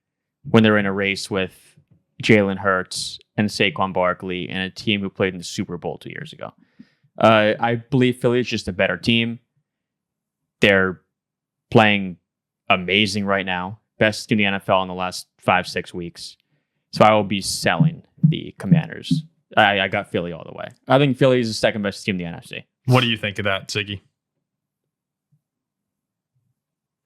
when they're in a race with Jalen Hurts and Saquon Barkley and a team who played in the Super Bowl 2 years ago. I believe Philly is just a better team. They're playing amazing right now. Best in the NFL in the last 5-6 weeks. So I will be selling the Commanders. I got Philly all the way. I think Philly is the second best team in the NFC.
What do you think of that, Ziggy?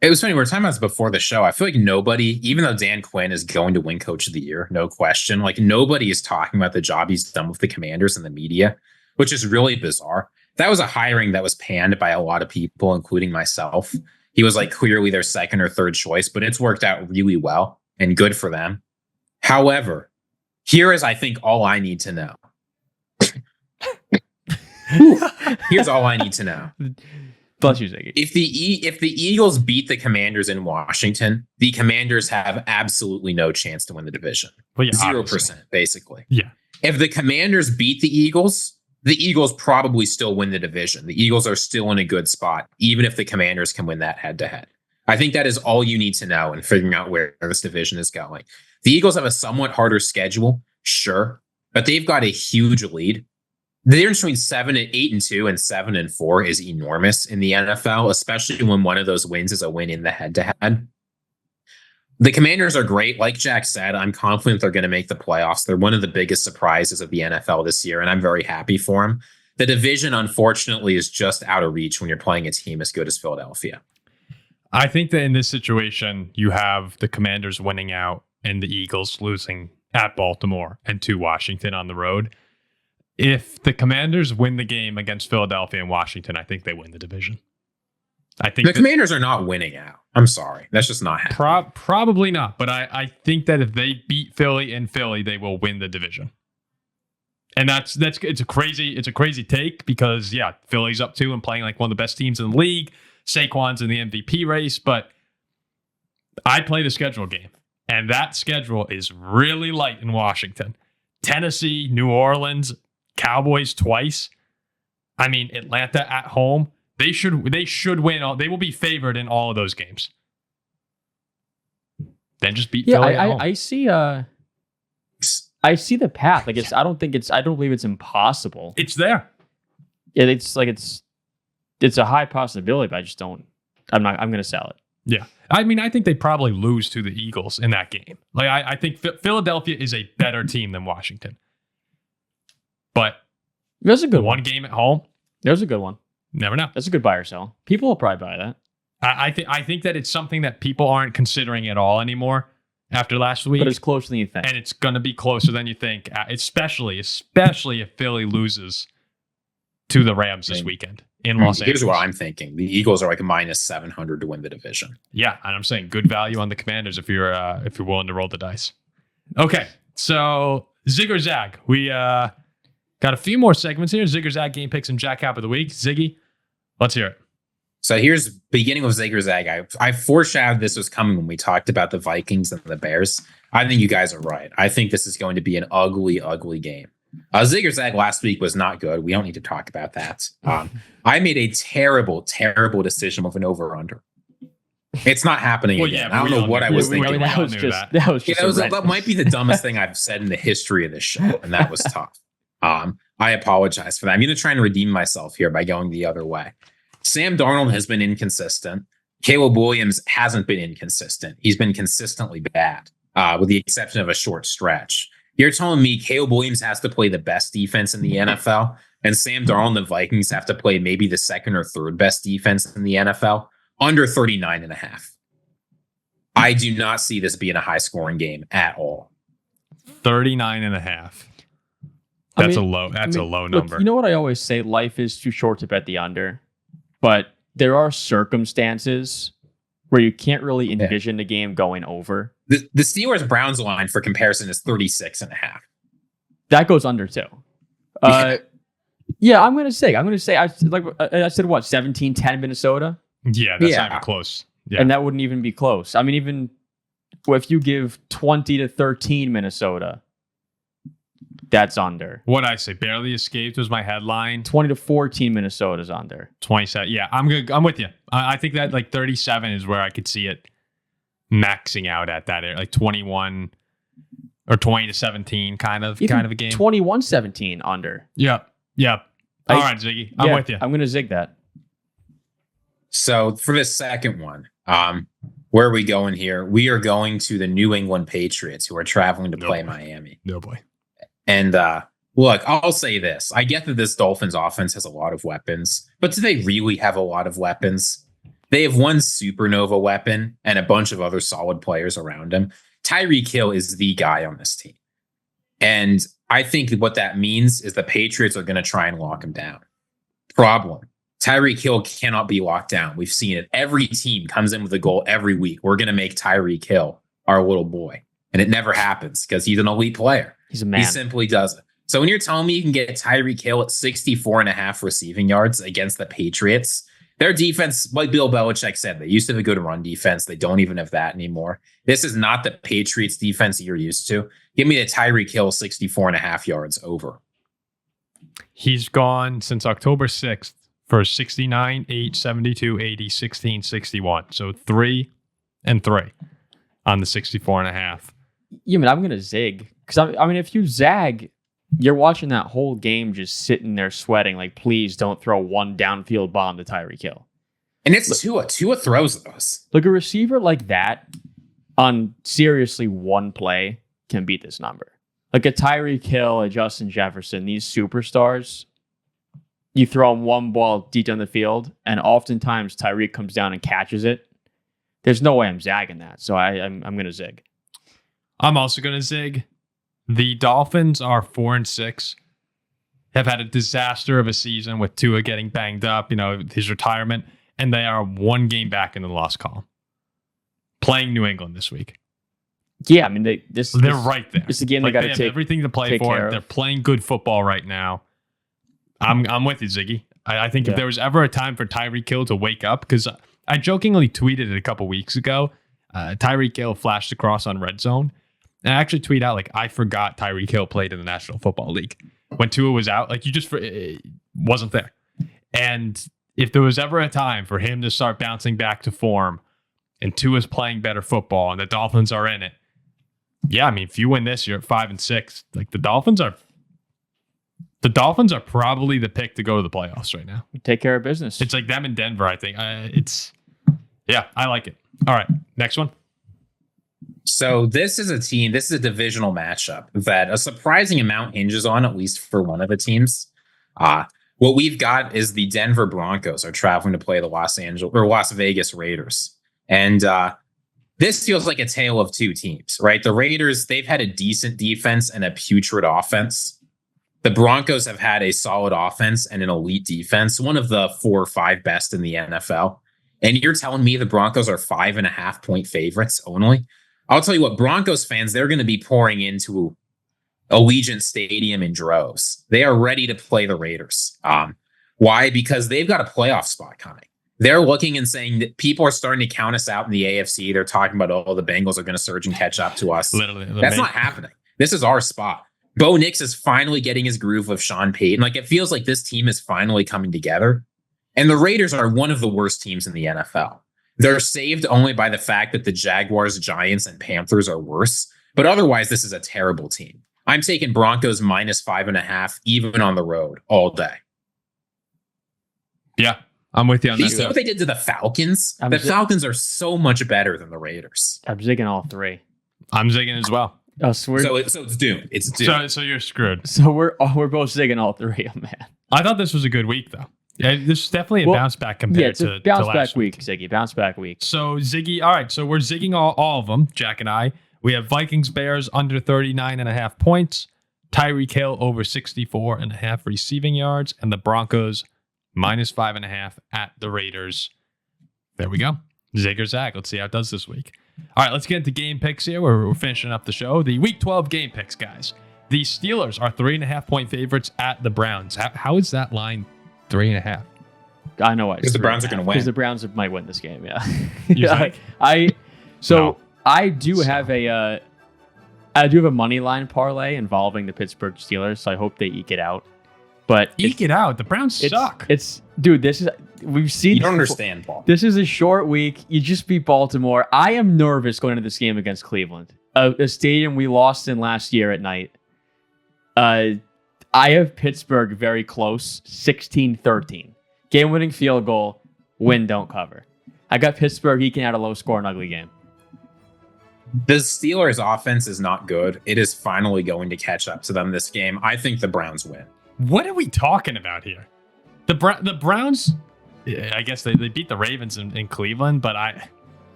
It was funny. We were talking about this before the show. I feel like nobody, even though Dan Quinn is going to win Coach of the Year, no question, like nobody is talking about the job he's done with the Commanders in the media, which is really bizarre. That was a hiring that was panned by a lot of people, including myself. He was like clearly their second or third choice, but it's worked out really well and good for them. However, here is, I think, all I need to know. Here's all I need to know.
Bless you, Ziggy.
If the Eagles beat the Commanders in Washington, the Commanders have absolutely no chance to win the division.
Well, yeah,
0%, basically.
Yeah.
If the Commanders beat the Eagles probably still win the division. The Eagles are still in a good spot, even if the Commanders can win that head-to-head. I think that is all you need to know in figuring out where this division is going. The Eagles have a somewhat harder schedule, sure, but they've got a huge lead. The difference between 8-2 and 7-4 is enormous in the NFL, especially when one of those wins is a win in the head-to-head. The Commanders are great. Like Jack said, I'm confident they're going to make the playoffs. They're one of the biggest surprises of the NFL this year, and I'm very happy for them. The division, unfortunately, is just out of reach when you're playing a team as good as Philadelphia.
I think that in this situation, you have the Commanders winning out and the Eagles losing at Baltimore and to Washington on the road. If the Commanders win the game against Philadelphia and Washington, I think they win the division. I think
the Commanders are not winning out. I'm sorry. That's just not happening.
Probably not. But I think that if they beat Philly in Philly, they will win the division. And it's a crazy take because, yeah, Philly's up 2 and playing like one of the best teams in the league. Saquon's in the MVP race. But I play the schedule game. And that schedule is really light in Washington. Tennessee, New Orleans, Cowboys twice. I mean, Atlanta at home. They should win. They will be favored in all of those games. Then just beat Philly at home.
I see. I see the path. Like I don't believe it's impossible.
It's there.
It's a high possibility, but I just don't. I'm going to sell it.
Yeah. I mean, I think they probably lose to the Eagles in that game. Like I think Philadelphia is a better team than Washington. But
there's a good
one game at home.
There's a good one.
Never know.
That's a good buy or sell. People will probably buy that.
I think that it's something that people aren't considering at all anymore after last week.
But it's closer than you think.
And it's going to be closer than you think, especially if Philly loses to the Rams this weekend in Los Angeles.
Here's what I'm thinking. The Eagles are like minus 700 to win the division.
Yeah, and I'm saying good value on the Commanders if you're willing to roll the dice. Okay, so Zig or Zag. We got a few more segments here. Zig or Zag, game picks, and Jack Cap of the week. Ziggy, let's hear it.
So here's beginning with Zig or Zag. I foreshadowed this was coming when we talked about the Vikings and the Bears. I think you guys are right. I think this is going to be an ugly, ugly game. Zig or Zag last week was not good. We don't need to talk about that. I made a terrible, terrible decision with an over-under. It's not happening again. I don't know what I was thinking. That might be the dumbest thing I've said in the history of this show, and that was tough. I apologize for that. I'm going to try and redeem myself here by going the other way. Sam Darnold has been inconsistent. Caleb Williams hasn't been inconsistent. He's been consistently bad, with the exception of a short stretch. You're telling me Caleb Williams has to play the best defense in the NFL, and Sam Darnold and the Vikings have to play maybe the second or third best defense in the NFL? Under 39.5. I do not see this being a high-scoring game at all.
39.5. That's a low number.
Look, you know what I always say? Life is too short to bet the under. But there are circumstances where you can't really envision the game going over.
The Steelers-Browns line, for comparison, is 36.5.
That goes under, too. Yeah, I'm going to say, I said, what, 17-10 Minnesota?
Yeah, that's not even close. Yeah.
And that wouldn't even be close. I mean, even if you give 20-13 Minnesota, That's under.
What I say, barely escaped was my headline.
20-14 Minnesota's under.
27. Yeah, I'm good. I'm with you. I think that like 37 is where I could see it maxing out at that area, like 21 or 20-17 kind of a game.
21-17 under.
Yep. All right, Ziggy. I'm with you.
I'm going to zig that.
So for the second one, where are we going here? We are going to the New England Patriots, who are traveling to play Miami.
No boy.
And look, I'll say this. I get that this Dolphins offense has a lot of weapons, but do they really have a lot of weapons? They have one supernova weapon and a bunch of other solid players around him. Tyreek Hill is the guy on this team. And I think what that means is the Patriots are going to try and lock him down. Problem. Tyreek Hill cannot be locked down. We've seen it. Every team comes in with a goal every week. We're going to make Tyreek Hill our little boy. And it never happens because he's an elite player.
He's a man.
He simply doesn't. So when you're telling me you can get Tyreek Hill at 64.5 receiving yards against the Patriots, their defense, like Bill Belichick said, they used to have a good run defense. They don't even have that anymore. This is not the Patriots defense you're used to. Give me the Tyreek Hill 64.5 yards over.
He's gone since October 6th for 69, 8, 72, 80, 16, 61. So 3 and 3 on the 64.5.
Yeah, man, I'm going to zig. Because, I mean, if you zag, you're watching that whole game just sitting there sweating, like, please don't throw one downfield bomb to Tyreek Hill.
And it's Tua. Tua throws those.
Look, a receiver like that on seriously one play can beat this number. Like a Tyreek Hill, a Justin Jefferson, these superstars, you throw them one ball deep down the field, and oftentimes Tyreek comes down and catches it. There's no way I'm zagging that, so I'm going to zig.
I'm also going to zig. The Dolphins are 4-6. Have had a disaster of a season with Tua getting banged up, his retirement, and they are one game back in the loss column. Playing New England this week.
Yeah, I mean, they're
right there.
It's a game they got to take.
Everything to play for. They're playing good football right now. I'm with you, Ziggy. I think if there was ever a time for Tyreek Hill to wake up, because I jokingly tweeted it a couple weeks ago. Tyreek Hill flashed across on Red Zone. And I actually tweet out, like, I forgot Tyreek Hill played in the National Football League. When Tua was out, like, it wasn't there. And if there was ever a time for him to start bouncing back to form and Tua's playing better football and the Dolphins are in it, yeah, I mean, if you win this, you're at 5-6. Like, the Dolphins are probably the pick to go to the playoffs right now.
Take care of business.
It's like them in Denver, I think. I like it. All right, next one.
So this is a divisional matchup that a surprising amount hinges on, at least for one of the teams. What we've got is the Denver Broncos are traveling to play the Las Vegas Raiders. And this feels like a tale of two teams, right? The Raiders, they've had a decent defense and a putrid offense. The Broncos have had a solid offense and an elite defense, one of the 4 or 5 best in the NFL. And you're telling me the Broncos are 5.5 point favorites only? I'll tell you what, Broncos fans, they're going to be pouring into Allegiant Stadium in droves. They are ready to play the Raiders. Why? Because they've got a playoff spot coming. They're looking and saying that people are starting to count us out in the AFC. They're talking about, the Bengals are going to surge and catch up to us. That's not happening. This is our spot. Bo Nix is finally getting his groove with Sean Payton. Like, it feels like this team is finally coming together. And the Raiders are one of the worst teams in the NFL. They're saved only by the fact that the Jaguars, Giants, and Panthers are worse. But otherwise, this is a terrible team. I'm taking Broncos -5.5, even on the road, all day.
Yeah, I'm with you on that.
You see what they did to the Falcons? The Falcons are so much better than the Raiders.
I'm zigging all 3.
I'm zigging as well.
So it's doomed. It's doomed.
So you're screwed.
So we're both zigging all 3, man.
I thought this was a good week, though. Yeah, this is definitely a bounce back compared to last week.
Bounce back week, Ziggy. Bounce back week.
So, Ziggy, all right. So, we're zigging all of them, Jack and I. We have Vikings-Bears under 39.5 points. Tyreek Hill over 64.5 receiving yards. And the Broncos -5.5 at the Raiders. There we go. Zig or Zag. Let's see how it does this week. All right, let's get into game picks here. We're finishing up the show. The Week 12 game picks, guys. The Steelers are 3.5 point favorites at the Browns. How is that line 3.5?
I know why.
Because the Browns are going to win.
Because the Browns might win this game. Yeah.
You think?
I do have a I do have a money line parlay involving the Pittsburgh Steelers, so I hope they eke it out. But
Eke it out. The Browns suck.
Dude, we've seen.
You don't understand, Paul.
This is a short week. You just beat Baltimore. I am nervous going into this game against Cleveland, a stadium we lost in last year at night. I have Pittsburgh very close, 16-13. Game-winning field goal, win, don't cover. I got Pittsburgh eking out a low-scoring, ugly game.
The Steelers' offense is not good. It is finally going to catch up to them this game. I think the Browns win.
What are we talking about here? The Browns, I guess they beat the Ravens in Cleveland, but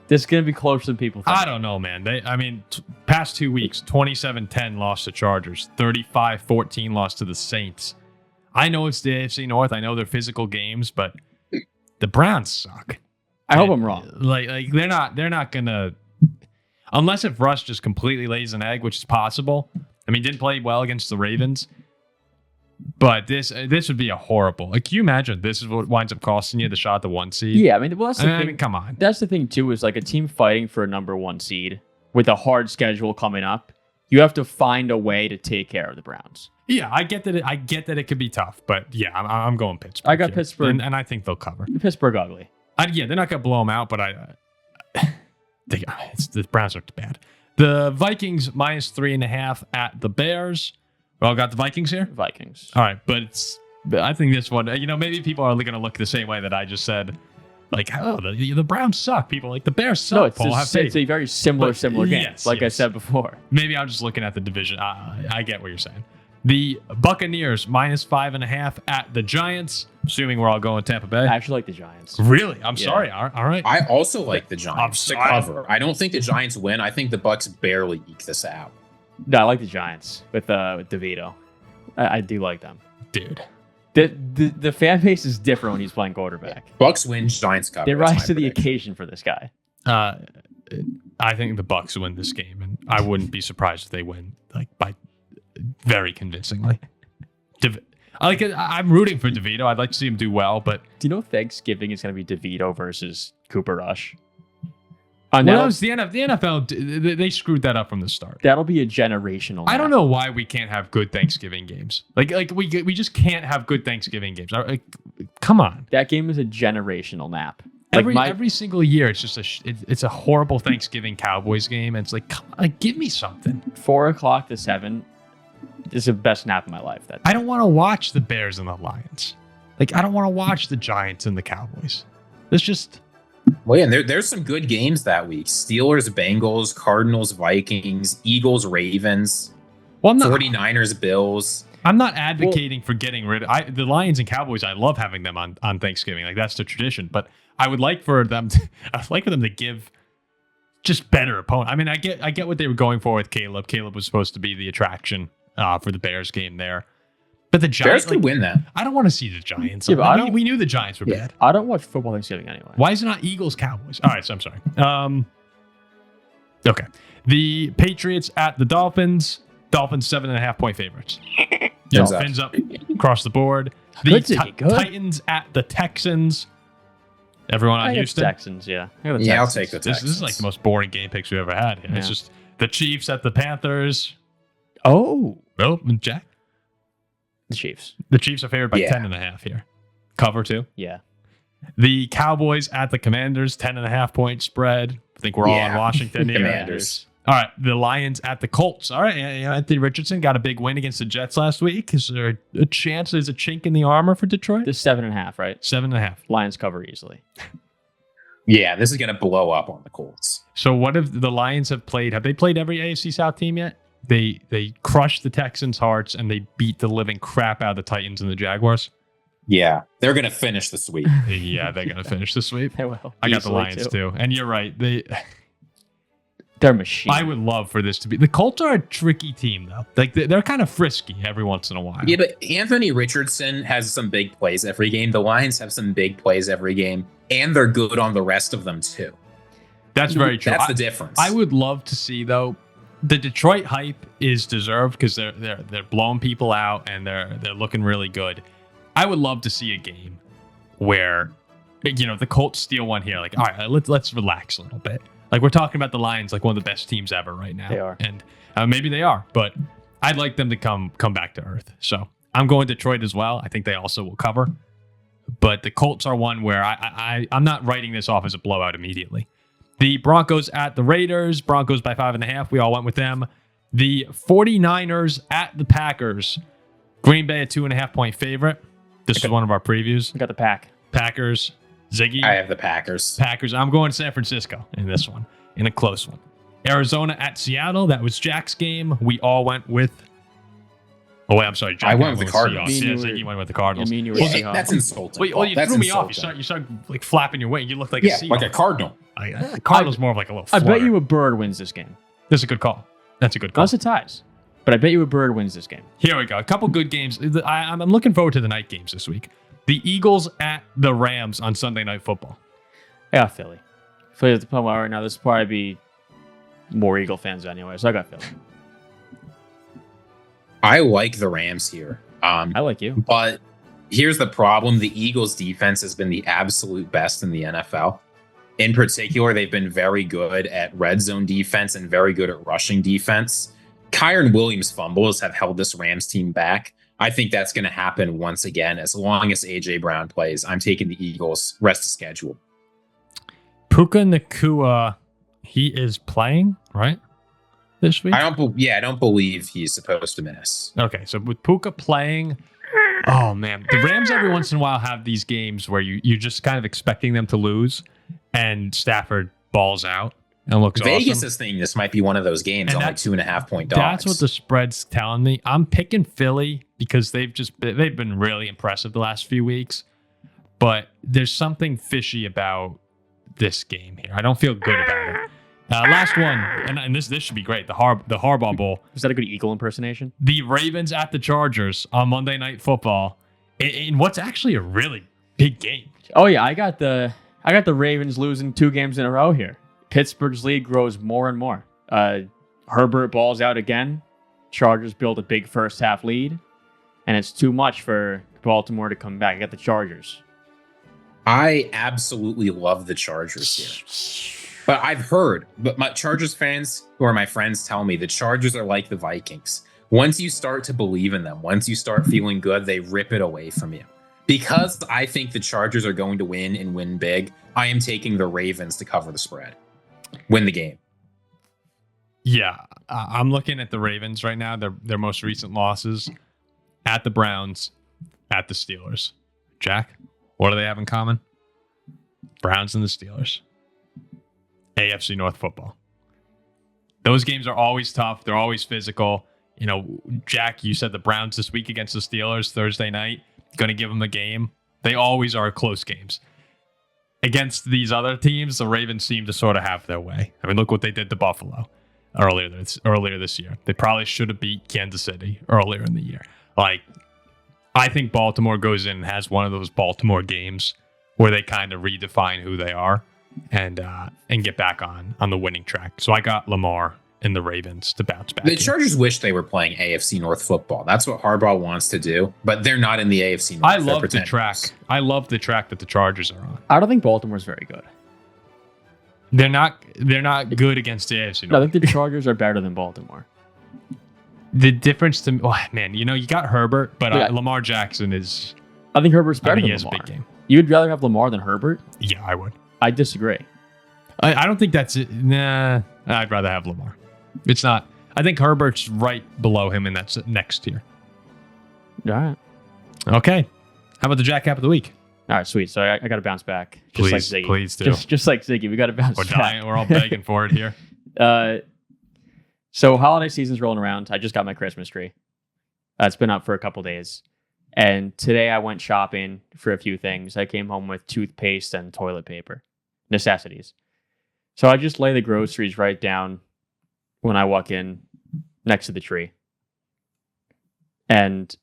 this is going to be closer than people think.
I don't know, man. Past 2 weeks, 27-10 lost to Chargers, 35-14 lost to the Saints. I know it's the AFC North. I know they're physical games, but the Browns suck.
I hope I'm wrong.
Like they're not gonna, unless if Russ just completely lays an egg, which is possible. I mean, didn't play well against the Ravens. But this would be a horrible. Like, can you imagine this is what winds up costing you the shot at the 1 seed?
Yeah, I mean, well, that's the thing.
I mean, come on.
That's the thing too, is like a team fighting for a number 1 seed with a hard schedule coming up. You have to find a way to take care of the Browns.
Yeah, I get that. I get that it could be tough, but yeah, I'm going Pittsburgh.
I got Pittsburgh,
and I think they'll cover.
Pittsburgh ugly.
Yeah, they're not gonna blow them out, but the Browns are bad. The Vikings -3.5 at the Bears. Well, got the Vikings here?
Vikings.
All right, but I think this one, maybe people are going to look the same way that I just said. Like, oh, the Browns suck. People like the Bears suck.
No, it's a very similar game.
Yes,
I said before.
Maybe I'm just looking at the division. I get what you're saying. The Buccaneers -5.5 at the Giants. Assuming we're all going Tampa Bay.
I actually like the Giants.
Really? I'm sorry. All right.
I also like the Giants to cover. I don't think the Giants win. I think the Bucs barely eke this out.
No, I like the Giants with DeVito. I do like them,
dude.
The fan base is different when he's playing quarterback.
Bucs win, Giants cover.
They rise to the occasion for this guy.
I think the Bucs win this game, and I wouldn't be surprised if they win by very convincingly. I'm rooting for DeVito. I'd like to see him do well, but
do you know Thanksgiving is going to be DeVito versus Cooper Rush?
Well, that was the NFL. They screwed that up from the start.
That'll be a generational.
I don't know why we can't have good Thanksgiving games. Like we just can't have good Thanksgiving games. Come on.
That game is a generational nap.
Every single year, it's just it's a horrible Thanksgiving Cowboys game. And it's like, come on, give me something.
4:00 to 7 is the best nap of my life.
I don't want to watch the Bears and the Lions. I don't want to watch the Giants and the Cowboys. It's just.
Well, yeah, there's some good games that week. Steelers, Bengals, Cardinals, Vikings, Eagles, Ravens, 49ers, Bills.
I'm not advocating for getting rid of the Lions and Cowboys. I love having them on Thanksgiving. Like, that's the tradition. But I would like for them to give just better opponents. I mean, I get what they were going for with Caleb. Caleb was supposed to be the attraction for the Bears game there. But the Giants
could win that.
I don't want to see the Giants.
Yeah,
but we knew the Giants were bad.
I don't watch football Thanksgiving anyway.
Why is it not Eagles Cowboys? All right, so I'm sorry. Okay. The Patriots at the Dolphins. Dolphins 7.5 point favorites. Dolphins up across the board. The Titans at the Texans. Everyone on Houston?
Texans, yeah.
I'll take the Texans.
This is like the most boring game picks we've ever had. Yeah. It's just the Chiefs at the Panthers.
Oh,
Jack?
The Chiefs.
The Chiefs are favored by 10.5 here. Cover 2?
Yeah.
The Cowboys at the Commanders, 10.5 point spread. I think we're all on Washington here.
Commanders.
All right. The Lions at the Colts. All right. Anthony Richardson got a big win against the Jets last week. Is there a chance there's a chink in the armor for Detroit?
This 7.5, right?
7.5.
Lions cover easily.
Yeah, this is going to blow up on the Colts.
So what if the Lions have they played every AFC South team yet? They crushed the Texans' hearts and they beat the living crap out of the Titans and the Jaguars.
Yeah, they're going to finish the sweep.
Yeah, they're going to finish the sweep.
They will.
I got the Lions too. And you're right.
They're machine.
I would love for this to be. The Colts are a tricky team though. Like they're kind of frisky every once in a while.
Yeah, but Anthony Richardson has some big plays every game. The Lions have some big plays every game, and they're good on the rest of them too.
That's very true.
That's the difference.
I would love to see though. The Detroit hype is deserved because they're blowing people out and they're looking really good. I would love to see a game where the Colts steal one here. Like, all right, let's relax a little bit. Like we're talking about the Lions, like one of the best teams ever right now.
They are.
And maybe they are, but I'd like them to come back to earth. So I'm going Detroit as well. I think they also will cover. But the Colts are one where I'm not writing this off as a blowout immediately. The Broncos at the Raiders. Broncos by 5.5. We all went with them. The 49ers at the Packers. Green Bay a 2.5-point favorite. This is one of our previews.
We got the pack.
Packers. Ziggy.
I have the Packers.
Packers. I'm going San Francisco in this one, in a close one. Arizona at Seattle. That was Jack's game. We all went with. Oh wait, I'm sorry. Jack,
I went with the Cardinals.
Seahawks. Yeah, Ziggy went with the Cardinals.
That's insulting.
Well, you
That's
threw me
insulting.
off. You started like flapping your wing. You looked like a Seahawk.
like a Cardinal.
The Cardinals more of like a little.
I
flutter.
bet you a bird wins this game.
That's a good call. That's a good call.
Unless it ties. But I bet you a bird wins this game.
Here we go. A couple good games. I'm looking forward to the night games this week. The Eagles at the Rams on Sunday Night Football.
I got Philly. Philly at the point right now. There's probably be more Eagle fans anyway, so I got Philly.
I like the Rams here.
I like you.
But here's the problem. The Eagles defense has been the absolute best in the NFL. In particular, they've been very good at red zone defense and very good at rushing defense. Kyron Williams' fumbles have held this Rams team back. I think that's going to happen once again. As long as A.J. Brown plays, I'm taking the Eagles rest of schedule.
Puka Nacua, he is playing, right? This week?
I don't believe he's supposed to miss.
Okay, so with Puka playing, oh man, the Rams every once in a while have these games where you're just kind of expecting them to lose, and Stafford balls out and looks
Vegas
awesome.
is thinking this might be one of those games
And
on like 2.5-point dogs.
That's what the spread's telling me. I'm picking Philly because they've been really impressive the last few weeks, but there's something fishy about this game here. I don't feel good about it. Last one, and this should be great. The Harbaugh Bowl.
Was that a good Eagle impersonation?
The Ravens at the Chargers on Monday Night Football, in what's actually a really big game.
Oh yeah, I got the Ravens losing 2 games in a row here. Pittsburgh's lead grows more and more. Herbert balls out again. Chargers build a big first half lead, and it's too much for Baltimore to come back. I got the Chargers.
I absolutely love the Chargers here. But I've heard, but my Chargers fans who are my friends tell me the Chargers are like the Vikings. Once you start to believe in them, once you start feeling good, they rip it away from you. Because I think the Chargers are going to win and win big, I am taking the Ravens to cover the spread. Win the game.
Yeah, I'm looking at the Ravens right now. Their most recent losses at the Browns, at the Steelers. Jack, what do they have in common? Browns and the Steelers. AFC North football. Those games are always tough. They're always physical. You know, Jack, you said the Browns this week against the Steelers Thursday night. Going to give them a game. They always are close games. Against these other teams, the Ravens seem to sort of have their way. I mean, look what they did to Buffalo earlier this year. They probably should have beat Kansas City earlier in the year. Like, I think Baltimore goes in and has one of those Baltimore games where they kind of redefine who they are and get back on the winning track. So I got Lamar and the Ravens to bounce back.
The Chargers wish they were playing AFC North football. That's what Harbaugh wants to do, but they're not in the AFC North.
I love the track. I love the track that the Chargers are on.
I don't think Baltimore's very good.
They're not good against the AFC North.
No, I think the Chargers are better than Baltimore.
The difference to man, you got Herbert, but Lamar Jackson is.
I think Herbert's better than
he has
Lamar.
A big game.
You'd rather have Lamar than Herbert?
Yeah, I would.
I disagree.
I don't think that's it. Nah, I'd rather have Lamar. It's not. I think Herbert's right below him, and that's next tier.
All right.
Okay. How about the Jack Cap of the week?
All right, sweet. So I got to bounce back. Just like Ziggy.
Please do.
Just like Ziggy, we got to bounce back.
We're all begging for it here.
So holiday season's rolling around. I just got my Christmas tree. It's been up for a couple days. And today I went shopping for a few things. I came home with toothpaste and toilet paper. Necessities. So I just lay the groceries right down when I walk in next to the tree. And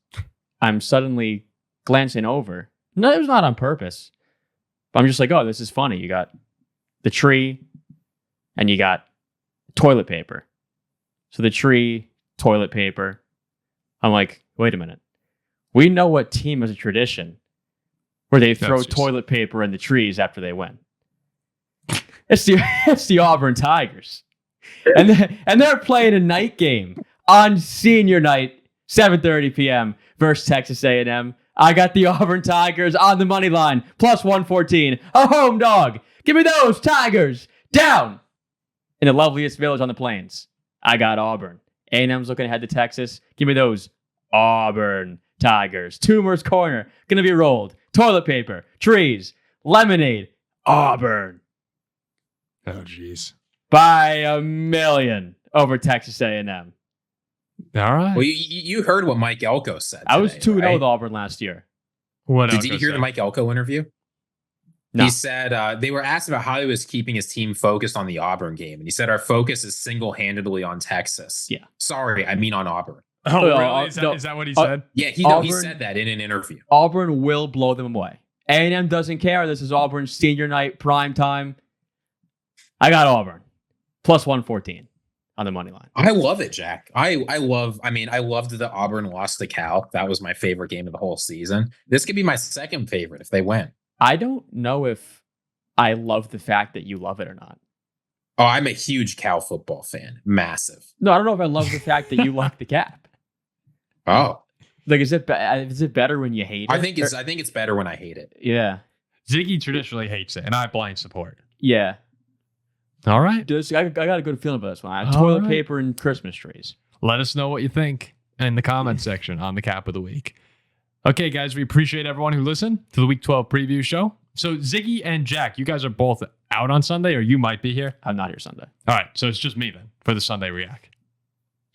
I'm suddenly glancing over. No, it was not on purpose. But I'm just like, oh, this is funny. You got the tree and you got toilet paper. So the tree, toilet paper. I'm like, wait a minute. We know what team has a tradition where they throw toilet paper in the trees after they win. It's the Auburn Tigers. And they're playing a night game on senior night, 7:30 p.m. versus Texas A&M. I got the Auburn Tigers on the money line, plus 114. A home dog. Give me those Tigers down in the loveliest village on the plains. I got Auburn. A&M's looking ahead to Texas. Give me those Auburn Tigers. Toomer's Corner. Going to be rolled. Toilet paper. Trees. Lemonade. Auburn.
Oh, jeez.
By a million over Texas A&M.
All right.
Well, you heard what Mike Elko said.
I was
today,
2-0
right?
with Auburn last year.
What
Did
else
you hear the Mike Elko interview?
No.
He said they were asked about how he was keeping his team focused on the Auburn game. And he said, our focus is single-handedly on Texas.
Yeah.
Sorry, I mean on Auburn.
Oh,
No,
really? Is that what he said?
Yeah, he
Auburn-
said that in an interview.
Auburn will blow them away. A&M doesn't care. This is Auburn's senior night, prime time. I got Auburn. Plus 114 on the money line.
I love it, Jack. I loved the Auburn loss to Cal. That was my favorite game of the whole season. This could be my second favorite if they win.
I don't know if I love the fact that you love it or not.
Oh, I'm a huge Cal football fan. Massive.
No, I don't know if I love the fact that you like the Cap.
Oh,
Like, is it better when you hate it?
I think it's better when I hate it.
Yeah.
Ziggy traditionally hates it, and I blind support.
Yeah.
All right.
I got a good feeling about this one. I have
All
toilet
right.
paper and Christmas trees.
Let us know what you think in the comment section on the Cap of the Week. Okay, guys, we appreciate everyone who listened to the Week 12 preview show. So Ziggy and Jack, you guys are both out on Sunday, or you might be here.
I'm not here Sunday.
All right, so it's just me then for the Sunday React.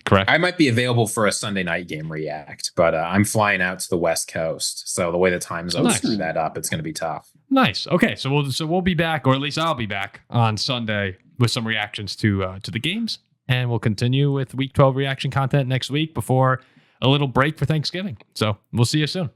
Correct?
I might be available for a Sunday night game react, but I'm flying out to the West Coast. So the way the time zones
Nice.
screw that up, it's going to be tough.
Nice. Okay, so we'll be back, or at least I'll be back on Sunday with some reactions to the games, and we'll continue with Week 12 reaction content next week before a little break for Thanksgiving. So we'll see you soon.